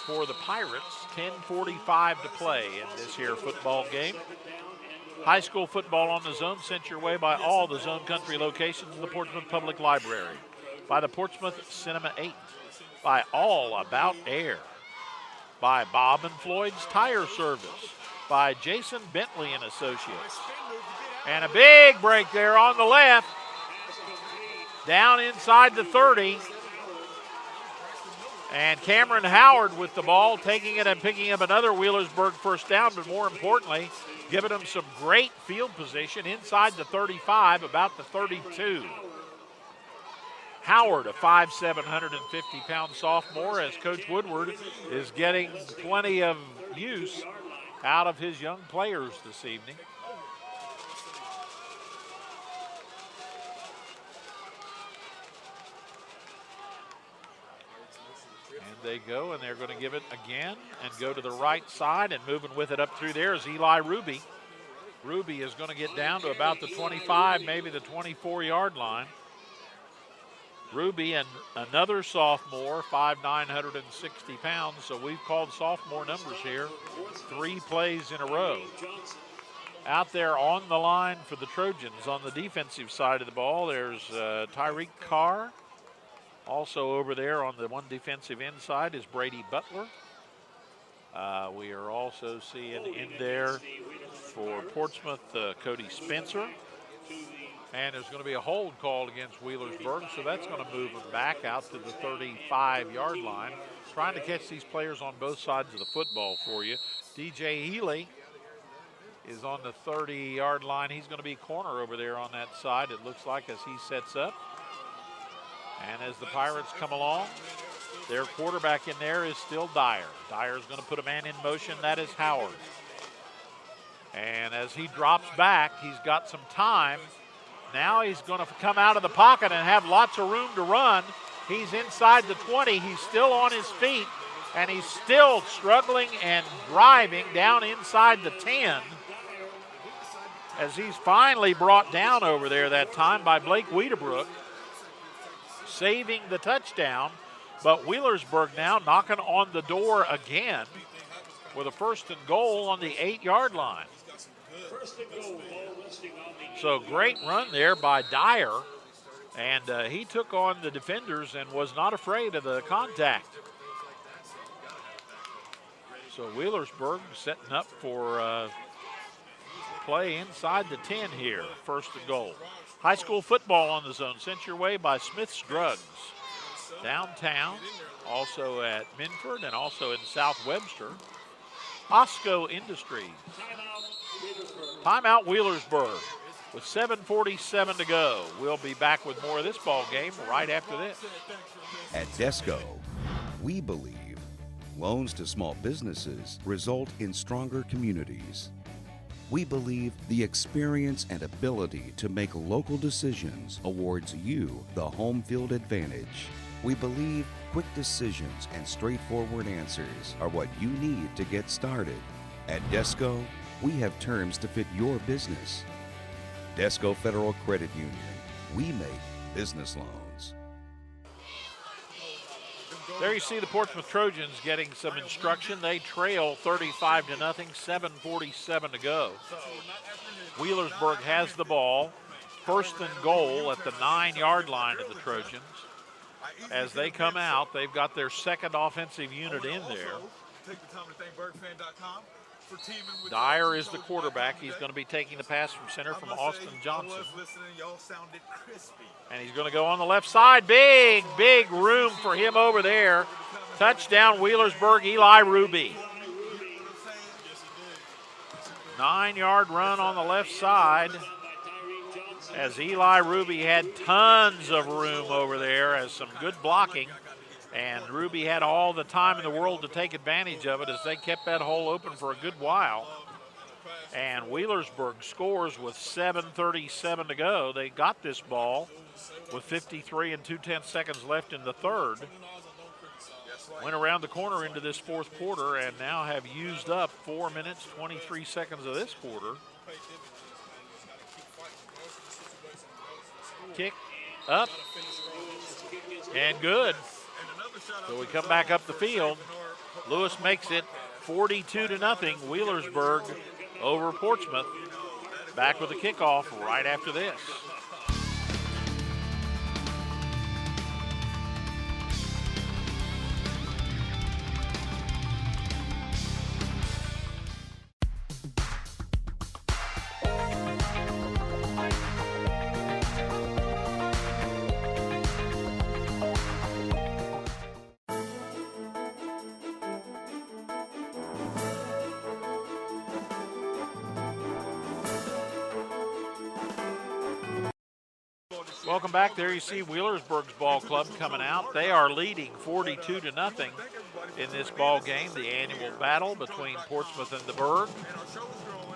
for the Pirates. 10:45 to play in this here football game. High school football on the Zone sent your way by all the Zone Country locations of the Portsmouth Public Library, by the Portsmouth Cinema 8, by All About Air, by Bob and Floyd's Tire Service, by Jason Bentley and Associates. And a big break there on the left, down inside the 30. And Cameron Howard with the ball, taking it and picking up another Wheelersburg first down, but more importantly, giving them some great field position inside the 35, about the 32. Howard, a 5'7", 150-pound sophomore, as Coach Woodward is getting plenty of use out of his young players this evening. They go, and they're going to give it again and go to the right side, and moving with it up through there is Eli Ruby. Ruby is going to get down to about the 25, maybe the 24-yard line. Ruby, and another sophomore, 5'9", 160 pounds, so we've called sophomore numbers here 3 plays in a row. Out there on the line for the Trojans on the defensive side of the ball, there's Tyreek Carr. Also over there on the one defensive inside is Brady Butler. We are also seeing in there for Portsmouth, Cody Spencer. And there's going to be a hold called against Wheelersburg, so that's going to move them back out to the 35-yard line. Trying to catch these players on both sides of the football for you. DJ Healy is on the 30-yard line. He's going to be corner over there on that side, it looks like, as he sets up. And as the Pirates come along, their quarterback in there is still Dyer. Dyer's going to put a man in motion. That is Howard. And as he drops back, he's got some time. Now he's going to come out of the pocket and have lots of room to run. He's inside the 20. He's still on his feet, and he's still struggling and driving down inside the 10 as he's finally brought down over there that time by Blake Wiedebrook, saving the touchdown. But Wheelersburg now knocking on the door again with a 1st and goal on the 8-yard line. So great run there by Dyer, and he took on the defenders and was not afraid of the contact. So Wheelersburg setting up for play inside the 10 here, 1st and goal. High school football on the Zone sent your way by Smith's Drugs. Downtown, also at Minford and also in South Webster. Osco Industries. Timeout Wheelersburg with 7:47 to go. We'll be back with more of this ball game right after this. At Desco, we believe loans to small businesses result in stronger communities. We believe the experience and ability to make local decisions awards you the home field advantage. We believe quick decisions and straightforward answers are what you need to get started. At Desco, we have terms to fit your business. Desco Federal Credit Union. We make business loans. There you see the Portsmouth Trojans getting some instruction. They trail 35-0, 7:47 to go. Wheelersburg has the ball. First and goal at the 9-yard line of the Trojans. As they come out, they've got their second offensive unit in there. Dyer is the quarterback. He's going to be taking the pass from center from Austin Johnson. And he's going to go on the left side. Big room for him over there. Touchdown Wheelersburg, Eli Ruby. 9-yard run on the left side as Eli Ruby had tons of room over there as some good blocking. And Ruby had all the time in the world to take advantage of it as they kept that hole open for a good while. And Wheelersburg scores with 7:37 to go. They got this ball with 53 2/10 seconds left in the third. Went around the corner into this fourth quarter and now have used up 4 minutes, 23 seconds of this quarter. Kick up and good. So we come back up the field. Lewis makes it 42-0. Wheelersburg over Portsmouth. Back with the kickoff right after this. Welcome back. There you see Wheelersburg's ball club coming out. They are leading 42-0 in this ball game, the annual battle between Portsmouth and the Burg.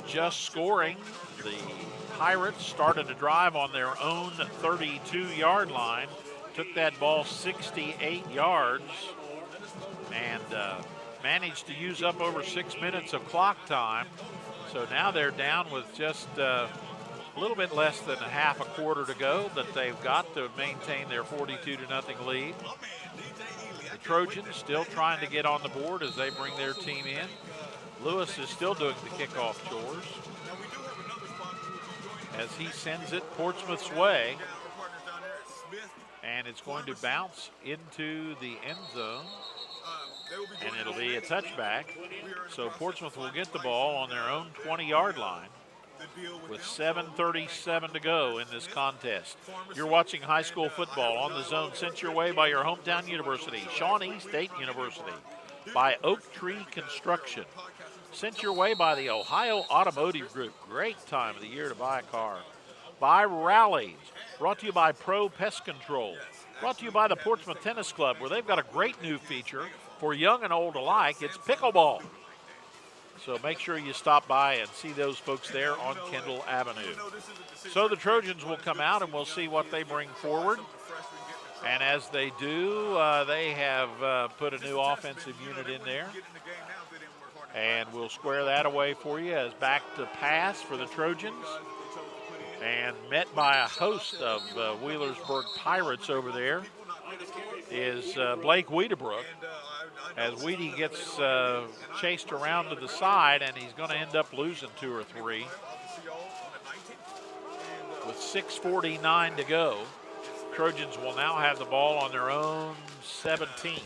Just scoring, the Pirates started a drive on their own 32-yard line, took that ball 68 yards, and managed to use up over 6 minutes of clock time. So now they're down with just a little bit less than a half a quarter to go that they've got to maintain their 42-0 lead. The Trojans still trying to get on the board as they bring their team in. Lewis is still doing the kickoff chores as he sends it Portsmouth's way. And it's going to bounce into the end zone. And it'll be a touchback. So Portsmouth will get the ball on their own 20-yard line with 7:37 to go in this contest. You're watching high school football on the Zone, sent your way by your hometown university, Shawnee State University, by Oak Tree Construction, sent your way by the Ohio Automotive Group, great time of the year to buy a car, by Rallies, brought to you by Pro Pest Control, brought to you by the Portsmouth Tennis Club, where they've got a great new feature for young and old alike. It's pickleball. So make sure you stop by and see those folks there on Kendall Avenue. So the Trojans will come out and we'll see what they bring forward. And as they do, they have put a new offensive unit in there. And we'll square that away for you as back to pass for the Trojans. And met by a host of Wheelersburg Pirates over there is Blake Wiedebrook. As Weedy gets chased around to the side, and he's going to end up losing 2 or 3. With 6:49 to go, Trojans will now have the ball on their own 17.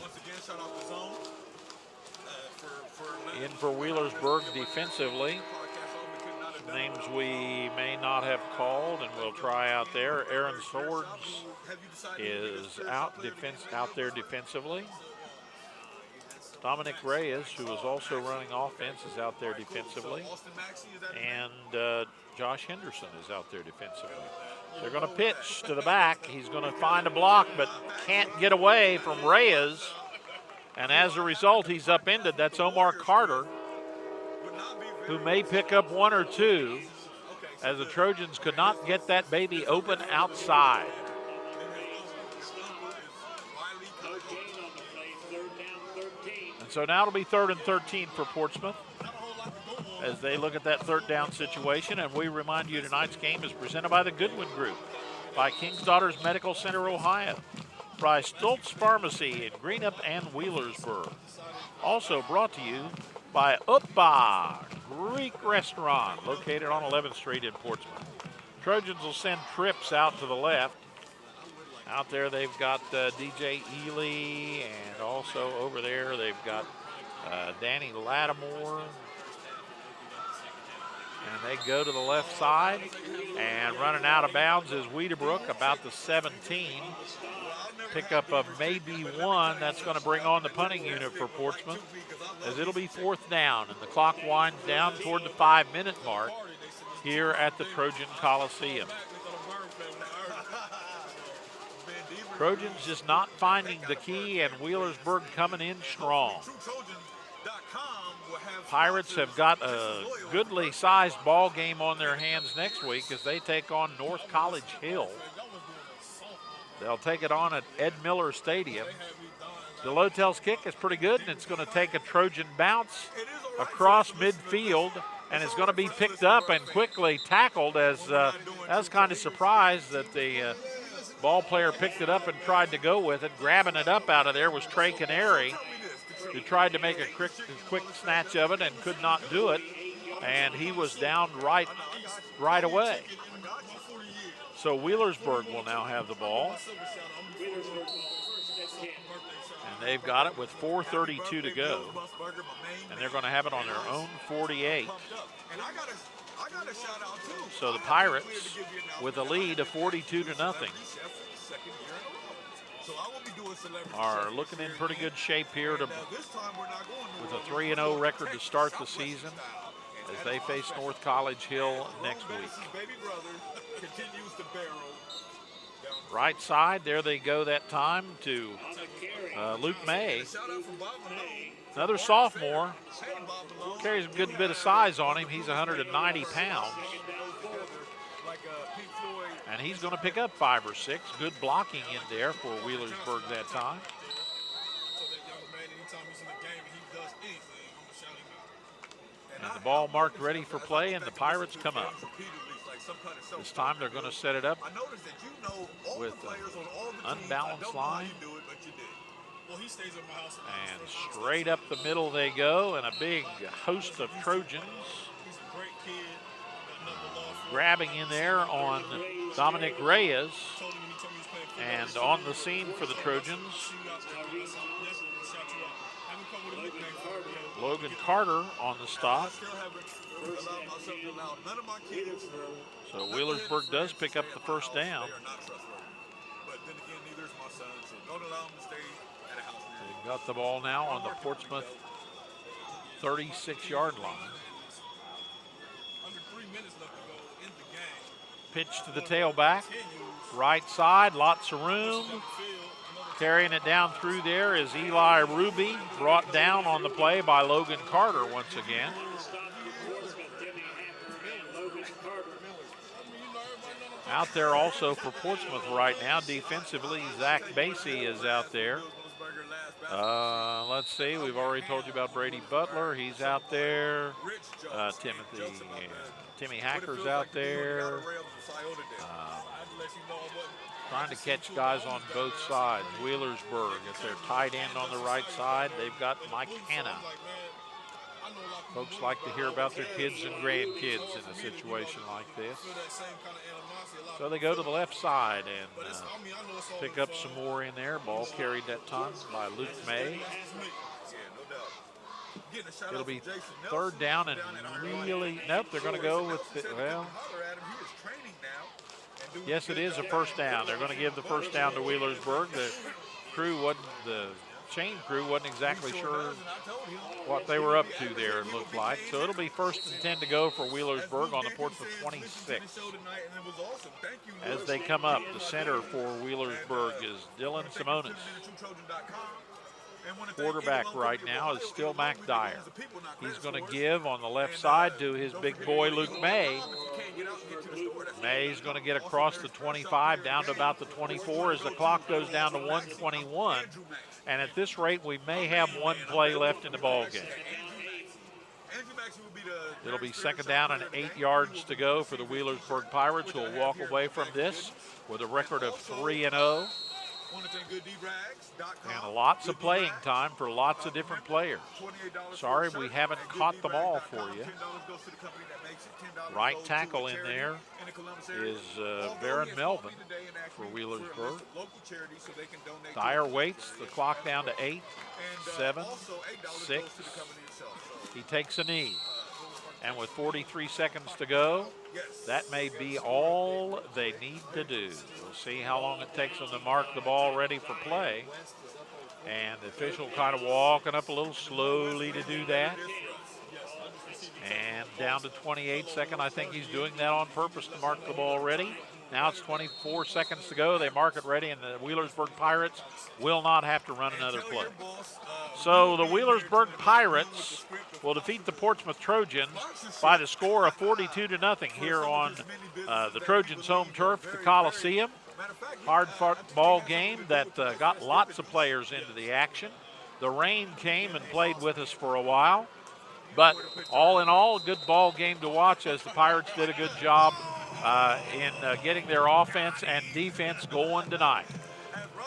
In for Wheelersburg defensively names we may not have called, and we'll try out there. Aaron Swords is out there defensively. Dominic Reyes, who is also running offense, is out there defensively. And Josh Henderson is out there defensively. They're going to pitch to the back. He's going to find a block, but can't get away from Reyes. And as a result, he's upended. That's Omar Carter, who may pick up one or two, as the Trojans could not get that baby open outside. And so now it'll be 3rd and 13 for Portsmouth as they look at that 3rd down situation. And we remind you tonight's game is presented by the Goodwin Group, by King's Daughters Medical Center, Ohio, by Stoltz Pharmacy in Greenup and Wheelersburg. Also brought to you by Uppa Greek Restaurant, located on 11th Street in Portsmouth. Trojans will send trips out to the left. Out there they've got DJ Ely, and also over there they've got Danny Lattimore. And they go to the left side, and running out of bounds is Wheelersburg, about the 17. Pickup of maybe one. That's going to bring on the punting unit for Portsmouth, as it'll be 4th down, and the clock winds down toward the 5-minute mark here at the Trojan Coliseum. Trojans just not finding the key, and Wheelersburg coming in strong. Pirates have got a goodly sized ball game on their hands next week as they take on North College Hill. They'll take it on at Ed Miller Stadium. DeLotel's kick is pretty good, and it's going to take a Trojan bounce across midfield, and it's going to be picked up and quickly tackled, as I was kind of surprised that the ball player picked it up and tried to go with it. Grabbing it up out of there was Trey Canary, who tried to make a quick snatch of it and could not do it, and he was down right away. So Wheelersburg will now have the ball, and they've got it with 4:32 to go, and they're going to have it on their own 48. So the Pirates with a lead of 42-0 are looking in pretty good shape here with a 3-0 record to start the season as they face North College Hill next week. Right side, there they go that time to Luke May. Another sophomore, carries a good bit of size on him. He's 190 pounds. And he's going to pick up 5 or 6. Good blocking in there for Wheelersburg that time. And the ball marked ready for play, and the Pirates come up. This time they're going to set it up with an unbalanced line. And straight up the middle they go, and a big host of Trojans grabbing in there on Dominic Reyes. And on the scene for the Trojans, Logan Carter on the stop. So Wheelersburg does pick up the first down. They've got the ball now on the Portsmouth 36-yard line. Pitch to the tailback. Right side, lots of room. Carrying it down through there is Eli Ruby, brought down on the play by Logan Carter once again. Out there also for Portsmouth right now, defensively, Zach Basie is out there. Let's see, we've already told you about Brady Butler. He's out there. Timmy Hacker's out there. Trying to catch guys on both sides. Wheelersburg, it's their tight end on the right side. They've got Mike Hanna. Folks like to hear about their kids and grandkids in a situation like this. So they go to the left side and pick up some more in there. Ball carried that time by Luke May. It'll be third down and really, nope, they're going to go with, yes, it is a first down. They're going to give the first down to Wheelersburg. The chain crew wasn't exactly sure what they were up to there, it looked like. So it'll be 1st and 10 to go for Wheelersburg on the Portsmouth 26. As they come up, the center for Wheelersburg is Dylan Simonis. Quarterback right now is still Mac Dyer. He's going to give on the left side to his big boy Luke May. May's going to get across the 25 down to about the 24 as the clock goes down to 1:21. And at this rate, we may have one play left in the ball game. It'll be 2nd down and 8 yards to go for the Wheelersburg Pirates, who will walk away from this with a record of 3-0. And lots of playing time for lots of different players. Sorry, we haven't caught them all for you. Right tackle in there is Baron Melvin for Wheelersburg. Dyer waits the clock down to 8, 7, 6. He takes a knee. And with 43 seconds to go, that may be all they need to do. We'll see how long it takes them to mark the ball ready for play. And the official kind of walking up a little slowly to do that. And down to 28 seconds. I think he's doing that on purpose to mark the ball ready. Now it's 24 seconds to go. They mark it ready, and the Wheelersburg Pirates will not have to run another play. So the Wheelersburg Pirates will defeat the Portsmouth Trojans by the score of 42-0 here on the Trojans' home turf, the Coliseum. Hard-fought ball game that got lots of players into the action. The rain came and played with us for a while. But all in all, a good ball game to watch as the Pirates did a good job in getting their offense and defense going tonight.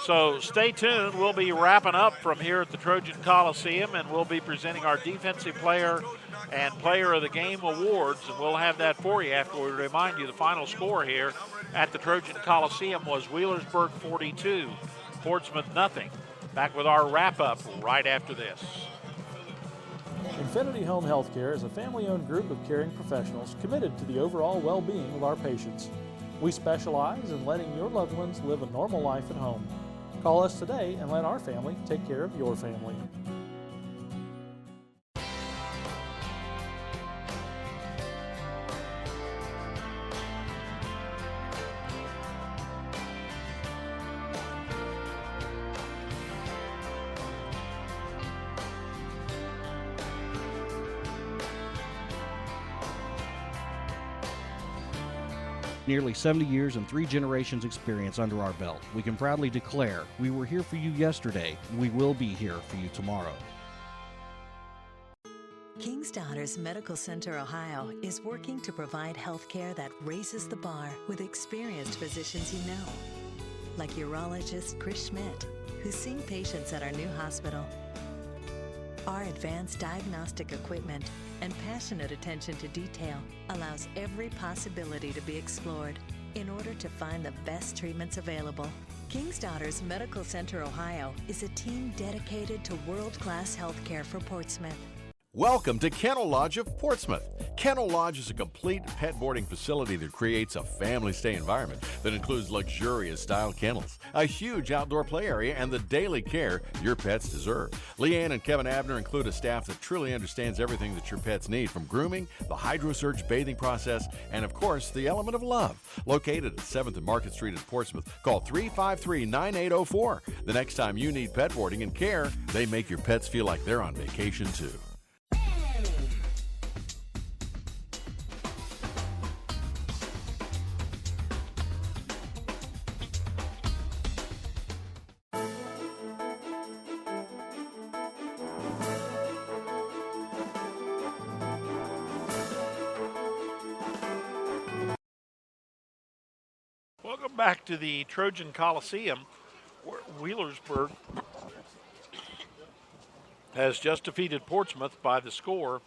So stay tuned. We'll be wrapping up from here at the Trojan Coliseum, and we'll be presenting our Defensive Player and Player of the Game awards, and we'll have that for you after we remind you the final score here at the Trojan Coliseum was Wheelersburg 42, Portsmouth 0. Back with our wrap-up right after this. Infinity Home Healthcare is a family-owned group of caring professionals committed to the overall well-being of our patients. We specialize in letting your loved ones live a normal life at home. Call us today and let our family take care of your family. Nearly 70 years and 3 generations experience under our belt, we can proudly declare we were here for you yesterday, and we will be here for you tomorrow. King's Daughters Medical Center Ohio is working to provide health care that raises the bar with experienced physicians you know, like urologist Chris Schmidt, who's seen patients at our new hospital. Our advanced diagnostic equipment and passionate attention to detail allows every possibility to be explored in order to find the best treatments available. King's Daughters Medical Center Ohio is a team dedicated to world-class health care for Portsmouth. Welcome to Kennel Lodge of Portsmouth. Kennel Lodge is a complete pet boarding facility that creates a family stay environment that includes luxurious style kennels, a huge outdoor play area, and the daily care your pets deserve. Leanne and Kevin Abner include a staff that truly understands everything that your pets need, from grooming, the HydroSurge bathing process, and of course, the element of love. Located at 7th and Market Street in Portsmouth, call 353-9804. The next time you need pet boarding and care, they make your pets feel like they're on vacation too. Welcome back to the Trojan Coliseum, where Wheelersburg has just defeated Portsmouth by the score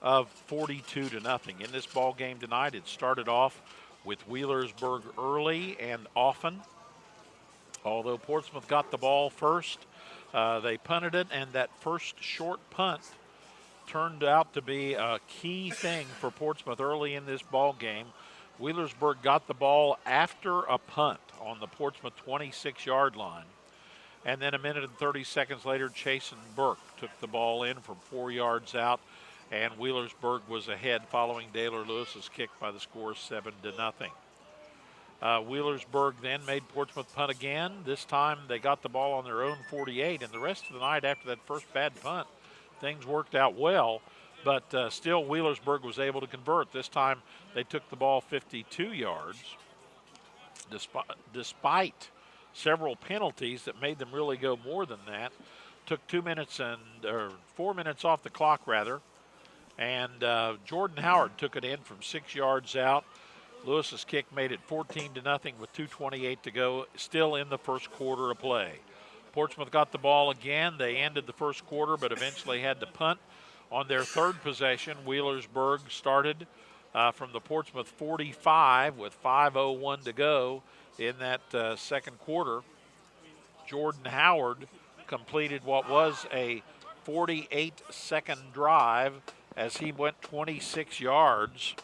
of 42-0. In this ball game tonight, it started off with Wheelersburg early and often. Although Portsmouth got the ball first, they punted it, and that first short punt turned out to be a key thing for Portsmouth early in this ball game. Wheelersburg got the ball after a punt on the Portsmouth 26-yard line. And then a minute and 30 seconds later, Chasen Burke took the ball in from 4 yards out, and Wheelersburg was ahead following Daylor Lewis's kick by the score 7-0. Wheelersburg then made Portsmouth punt again. This time they got the ball on their own 48, and the rest of the night after that first bad punt, things worked out well, but still Wheelersburg was able to convert. This time they took the ball 52 yards, despite several penalties that made them really go more than that. Took 4 minutes off the clock rather, and Jordan Howard took it in from 6 yards out. Lewis's kick made it 14-0 with 2:28 to go, still in the first quarter of play. Portsmouth got the ball again. They ended the first quarter, but eventually had to punt. On their third possession, Wheelersburg started from the Portsmouth 45 with 5:01 to go in that second quarter. Jordan Howard completed what was a 48-second drive as he went 26 yards.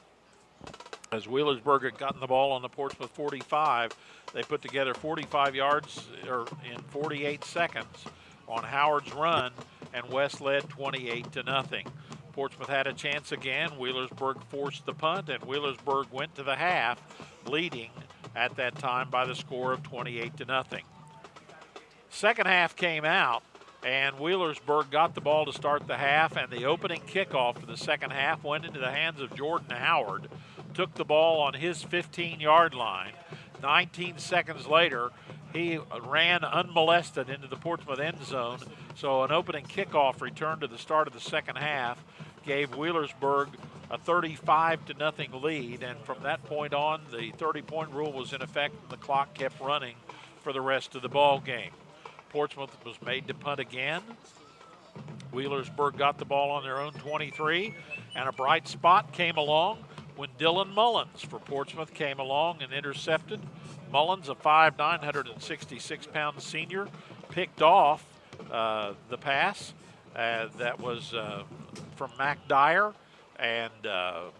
As Wheelersburg had gotten the ball on the Portsmouth 45, they put together 45 yards in 48 seconds on Howard's run, and West led 28-0. Portsmouth had a chance again. Wheelersburg forced the punt, and Wheelersburg went to the half, leading at that time by the score of 28-0. Second half came out, and Wheelersburg got the ball to start the half, and the opening kickoff for the second half went into the hands of Jordan Howard. Took the ball on his 15-yard line. 19 seconds later, he ran unmolested into the Portsmouth end zone. So an opening kickoff return to the start of the second half gave Wheelersburg a 35-0 lead. And from that point on, the 30-point rule was in effect, and the clock kept running for the rest of the ball game. Portsmouth was made to punt again. Wheelersburg got the ball on their own 23, and a bright spot came along when Dylan Mullins for Portsmouth came along and intercepted. Mullins, a 5'9", 166-pound senior, picked off the pass that was from Mac Dyer, and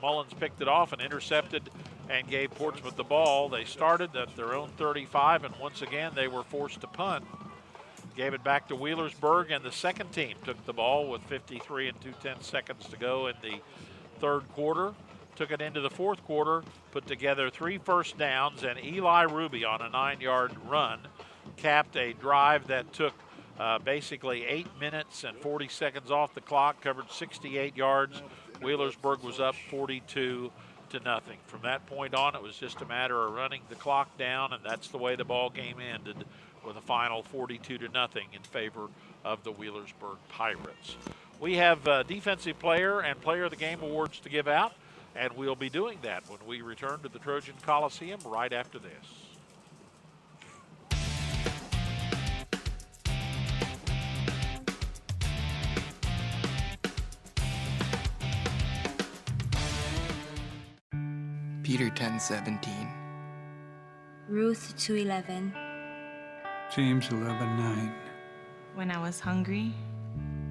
Mullins picked it off and intercepted and gave Portsmouth the ball. They started at their own 35, and once again they were forced to punt. Gave it back to Wheelersburg, and the second team took the ball with 53 and 2/10 seconds to go in the third quarter. Took it into the fourth quarter, put together 3 first downs, and Eli Ruby on a 9-yard run capped a drive that took basically 8 minutes and 40 seconds off the clock, covered 68 yards. Wheelersburg was up 42-0. From that point on, it was just a matter of running the clock down, and that's the way the ball game ended, with a final 42-0 in favor of the Wheelersburg Pirates. We have Defensive Player and Player of the Game awards to give out, and we'll be doing that when we return to the Trojan Coliseum right after this. Peter 10:17. Ruth 2:11. James 11:9. When I was hungry.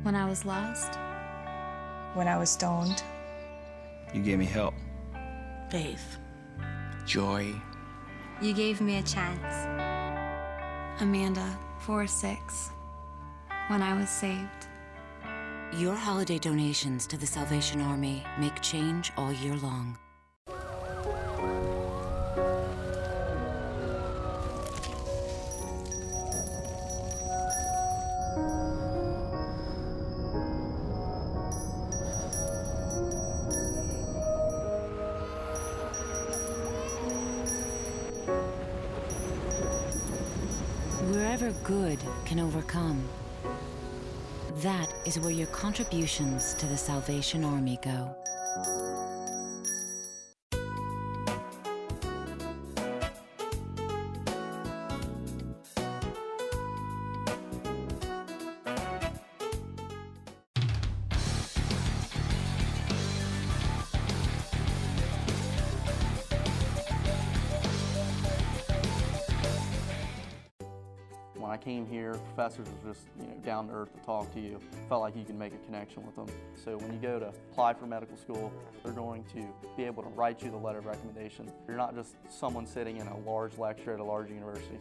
When I was lost. When I was stoned. You gave me help. Faith. Joy. You gave me a chance. Amanda 4:6. When I was saved. Your holiday donations to the Salvation Army make change all year long. Wherever good can overcome, that is where your contributions to the Salvation Army go. came here, professors were just down to earth to talk to you. Felt like you could make a connection with them. So when you go to apply for medical school, they're going to be able to write you the letter of recommendation. You're not just someone sitting in a large lecture at a large university.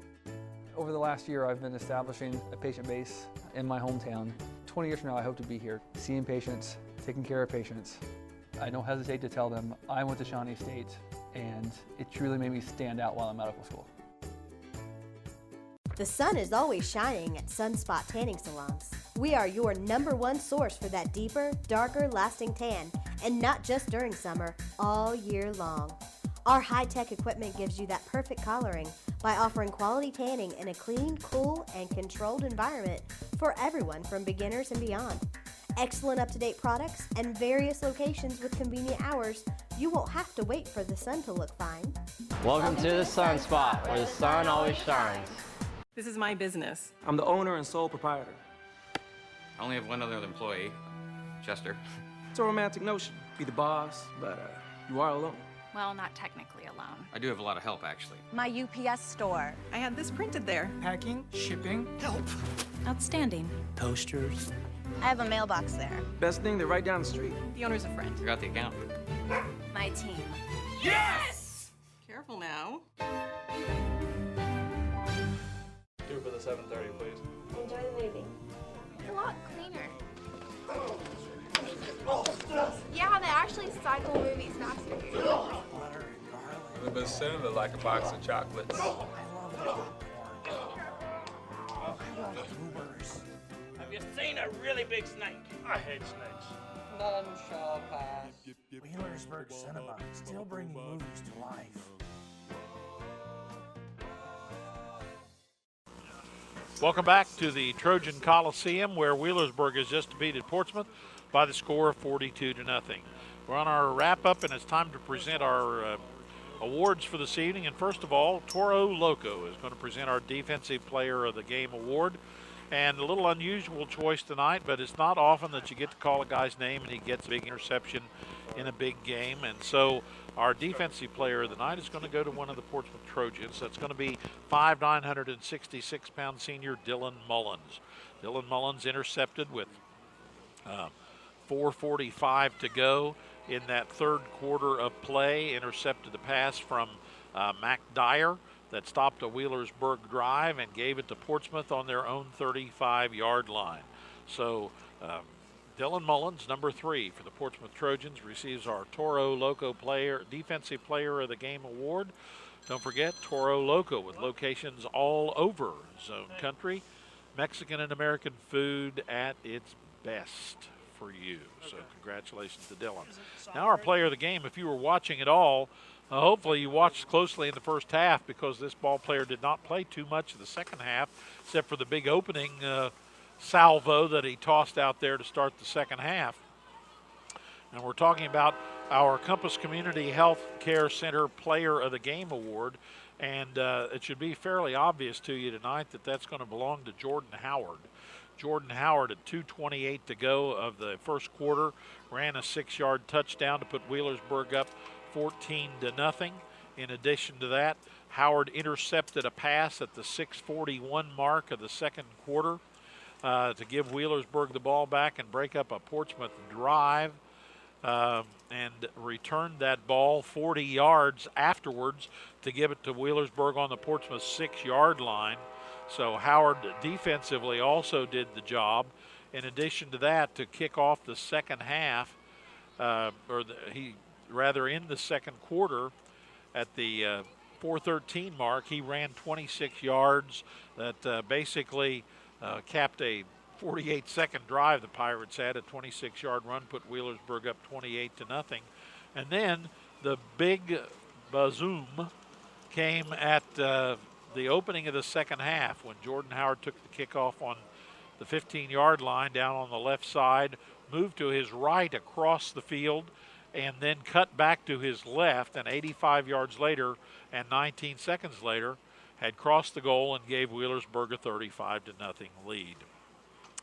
Over the last year, I've been establishing a patient base in my hometown. 20 years from now, I hope to be here, seeing patients, taking care of patients. I don't hesitate to tell them I went to Shawnee State, and it truly made me stand out while in medical school. The sun is always shining at Sunspot Tanning Salons. We are your #1 source for that deeper, darker, lasting tan, and not just during summer, all year long. Our high-tech equipment gives you that perfect coloring by offering quality tanning in a clean, cool, and controlled environment for everyone from beginners and beyond. Excellent up-to-date products and various locations with convenient hours. You won't have to wait for the sun to look fine. Welcome to the Sunspot, where the sun always shines. This is my business. I'm the owner and sole proprietor. I only have one other employee, Chester. It's a romantic notion. Be the boss, but you are alone. Well, not technically alone. I do have a lot of help, actually. My UPS store. I had this printed there. Packing, shipping, help. Outstanding. Toasters. I have a mailbox there. Best thing, they're right down the street. The owner's a friend. I got the account. My team. Yes! Careful now. Do it for the 7:30, please. Enjoy the movie. It's a lot cleaner. Yeah, they actually cycle movies faster here. A little bit similar, like a box of chocolates. Have you seen a really big snake? I hate snakes. None shall pass. Wheelersburg Cinema, still bringing movies to life. Welcome back to the Trojan Coliseum, where Wheelersburg has just defeated Portsmouth by the score of 42-0. We're on our wrap-up, and it's time to present our awards for this evening. And first of all, Toro Loco is going to present our Defensive Player of the Game award. And a little unusual choice tonight, but it's not often that you get to call a guy's name and he gets a big interception in a big game. And so our Defensive Player of the night is going to go to one of the Portsmouth Trojans. That's going to be 5'9", 166-pound senior Dylan Mullins. Dylan Mullins intercepted with 4:45 to go in that third quarter of play, intercepted the pass from Mac Dyer that stopped a Wheelersburg drive and gave it to Portsmouth on their own 35-yard line. So Dylan Mullins, number 3 for the Portsmouth Trojans, receives our Toro Loco Defensive Player of the Game award. Don't forget, Toro Loco with locations all over Zone Country. Mexican and American food at its best for you. So congratulations to Dylan. Now our player of the game, if you were watching it all, hopefully you watched closely in the first half, because this ball player did not play too much in the second half, except for the big opening salvo that he tossed out there to start the second half. And we're talking about our Compass Community Health Care Center Player of the Game award. And it should be fairly obvious to you tonight that that's going to belong to Jordan Howard. Jordan Howard, at 2:28 to go of the first quarter, ran a 6-yard touchdown to put Wheelersburg up 14-0. In addition to that, Howard intercepted a pass at the 6:41 mark of the second quarter to give Wheelersburg the ball back and break up a Portsmouth drive, and returned that ball 40 yards afterwards to give it to Wheelersburg on the Portsmouth 6-yard line. So Howard defensively also did the job. In addition to that, to kick off the second half, in the second quarter, at the 4:13 mark, he ran 26 yards that basically capped a 48-second drive the Pirates had. A 26-yard run put Wheelersburg up 28-0. And then the big bazoom came at the opening of the second half, when Jordan Howard took the kickoff on the 15-yard line down on the left side, moved to his right across the field, and then cut back to his left, and 85 yards later and 19 seconds later had crossed the goal and gave Wheelersburg a 35-0 lead.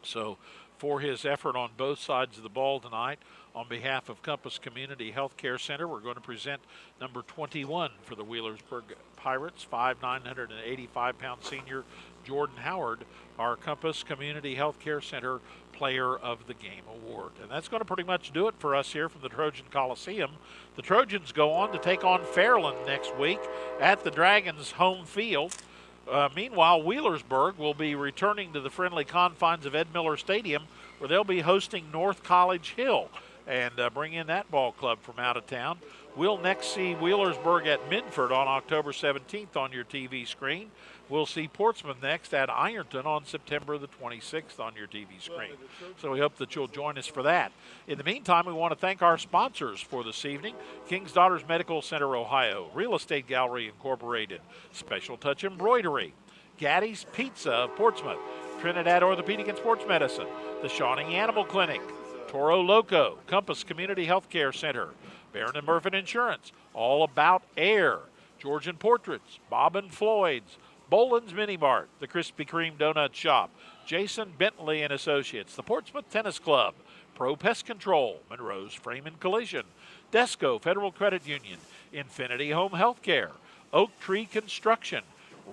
So for his effort on both sides of the ball tonight. On behalf of Compass Community Health Care Center, we're going to present number 21 for the Wheelersburg Pirates, 5'9", 185-pound senior Jordan Howard, our Compass Community Health Care Center Player of the Game Award. And that's going to pretty much do it for us here from the Trojan Coliseum. The Trojans go on to take on Fairland next week at the Dragons' home field. Meanwhile, Wheelersburg will be returning to the friendly confines of Ed Miller Stadium, where they'll be hosting North College Hill and bring in that ball club from out of town. We'll next see Wheelersburg at Minford on October 17th on your TV screen. We'll see Portsmouth next at Ironton on September the 26th on your TV screen. So we hope that you'll join us for that. In the meantime, we want to thank our sponsors for this evening: King's Daughters Medical Center, Ohio, Real Estate Gallery Incorporated, Special Touch Embroidery, Gaddy's Pizza of Portsmouth, Trinidad Orthopedic and Sports Medicine, the Shawnee Animal Clinic, Toro Loco, Compass Community Health Care Center, Barron and Murphy Insurance, All About Air, Georgian Portraits, Bob and Floyd's, Boland's Mini Mart, the Krispy Kreme Donut Shop, Jason Bentley and Associates, the Portsmouth Tennis Club, Pro Pest Control, Monroe's Frame and Collision, Desco Federal Credit Union, Infinity Home Healthcare, Oak Tree Construction,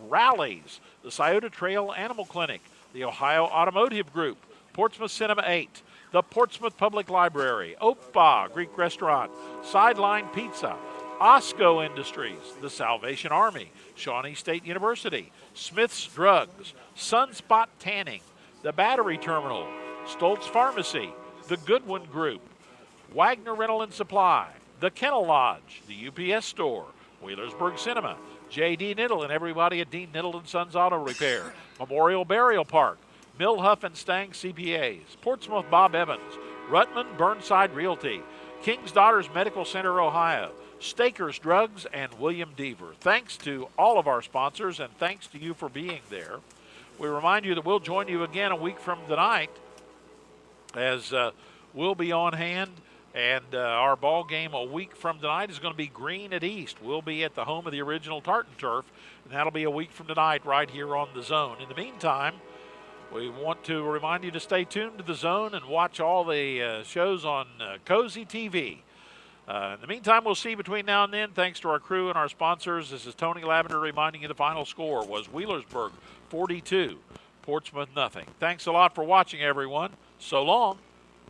Rallies, the Scioto Trail Animal Clinic, the Ohio Automotive Group, Portsmouth Cinema 8, the Portsmouth Public Library, Opa Greek Restaurant, Sideline Pizza, Osco Industries, the Salvation Army, Shawnee State University, Smith's Drugs, Sunspot Tanning, the Battery Terminal, Stoltz Pharmacy, the Goodwin Group, Wagner Rental and Supply, the Kennel Lodge, the UPS Store, Wheelersburg Cinema, J.D. Niddle and everybody at Dean Niddle and Sons Auto Repair, Memorial Burial Park, Millhuff and Stang CPAs, Portsmouth Bob Evans, Rutman Burnside Realty, King's Daughters Medical Center, Ohio, Stakers Drugs, and William Deaver. Thanks to all of our sponsors, and thanks to you for being there. We remind you that we'll join you again a week from tonight, as we'll be on hand, and our ball game a week from tonight is going to be Green at East. We'll be at the home of the original Tartan Turf, and that'll be a week from tonight right here on The Zone. In the meantime, we want to remind you to stay tuned to The Zone and watch all the shows on Cozy TV. In the meantime, we'll see you between now and then. Thanks to our crew and our sponsors. This is Tony Lavender reminding you the final score was Wheelersburg 42, Portsmouth nothing. Thanks a lot for watching, everyone. So long.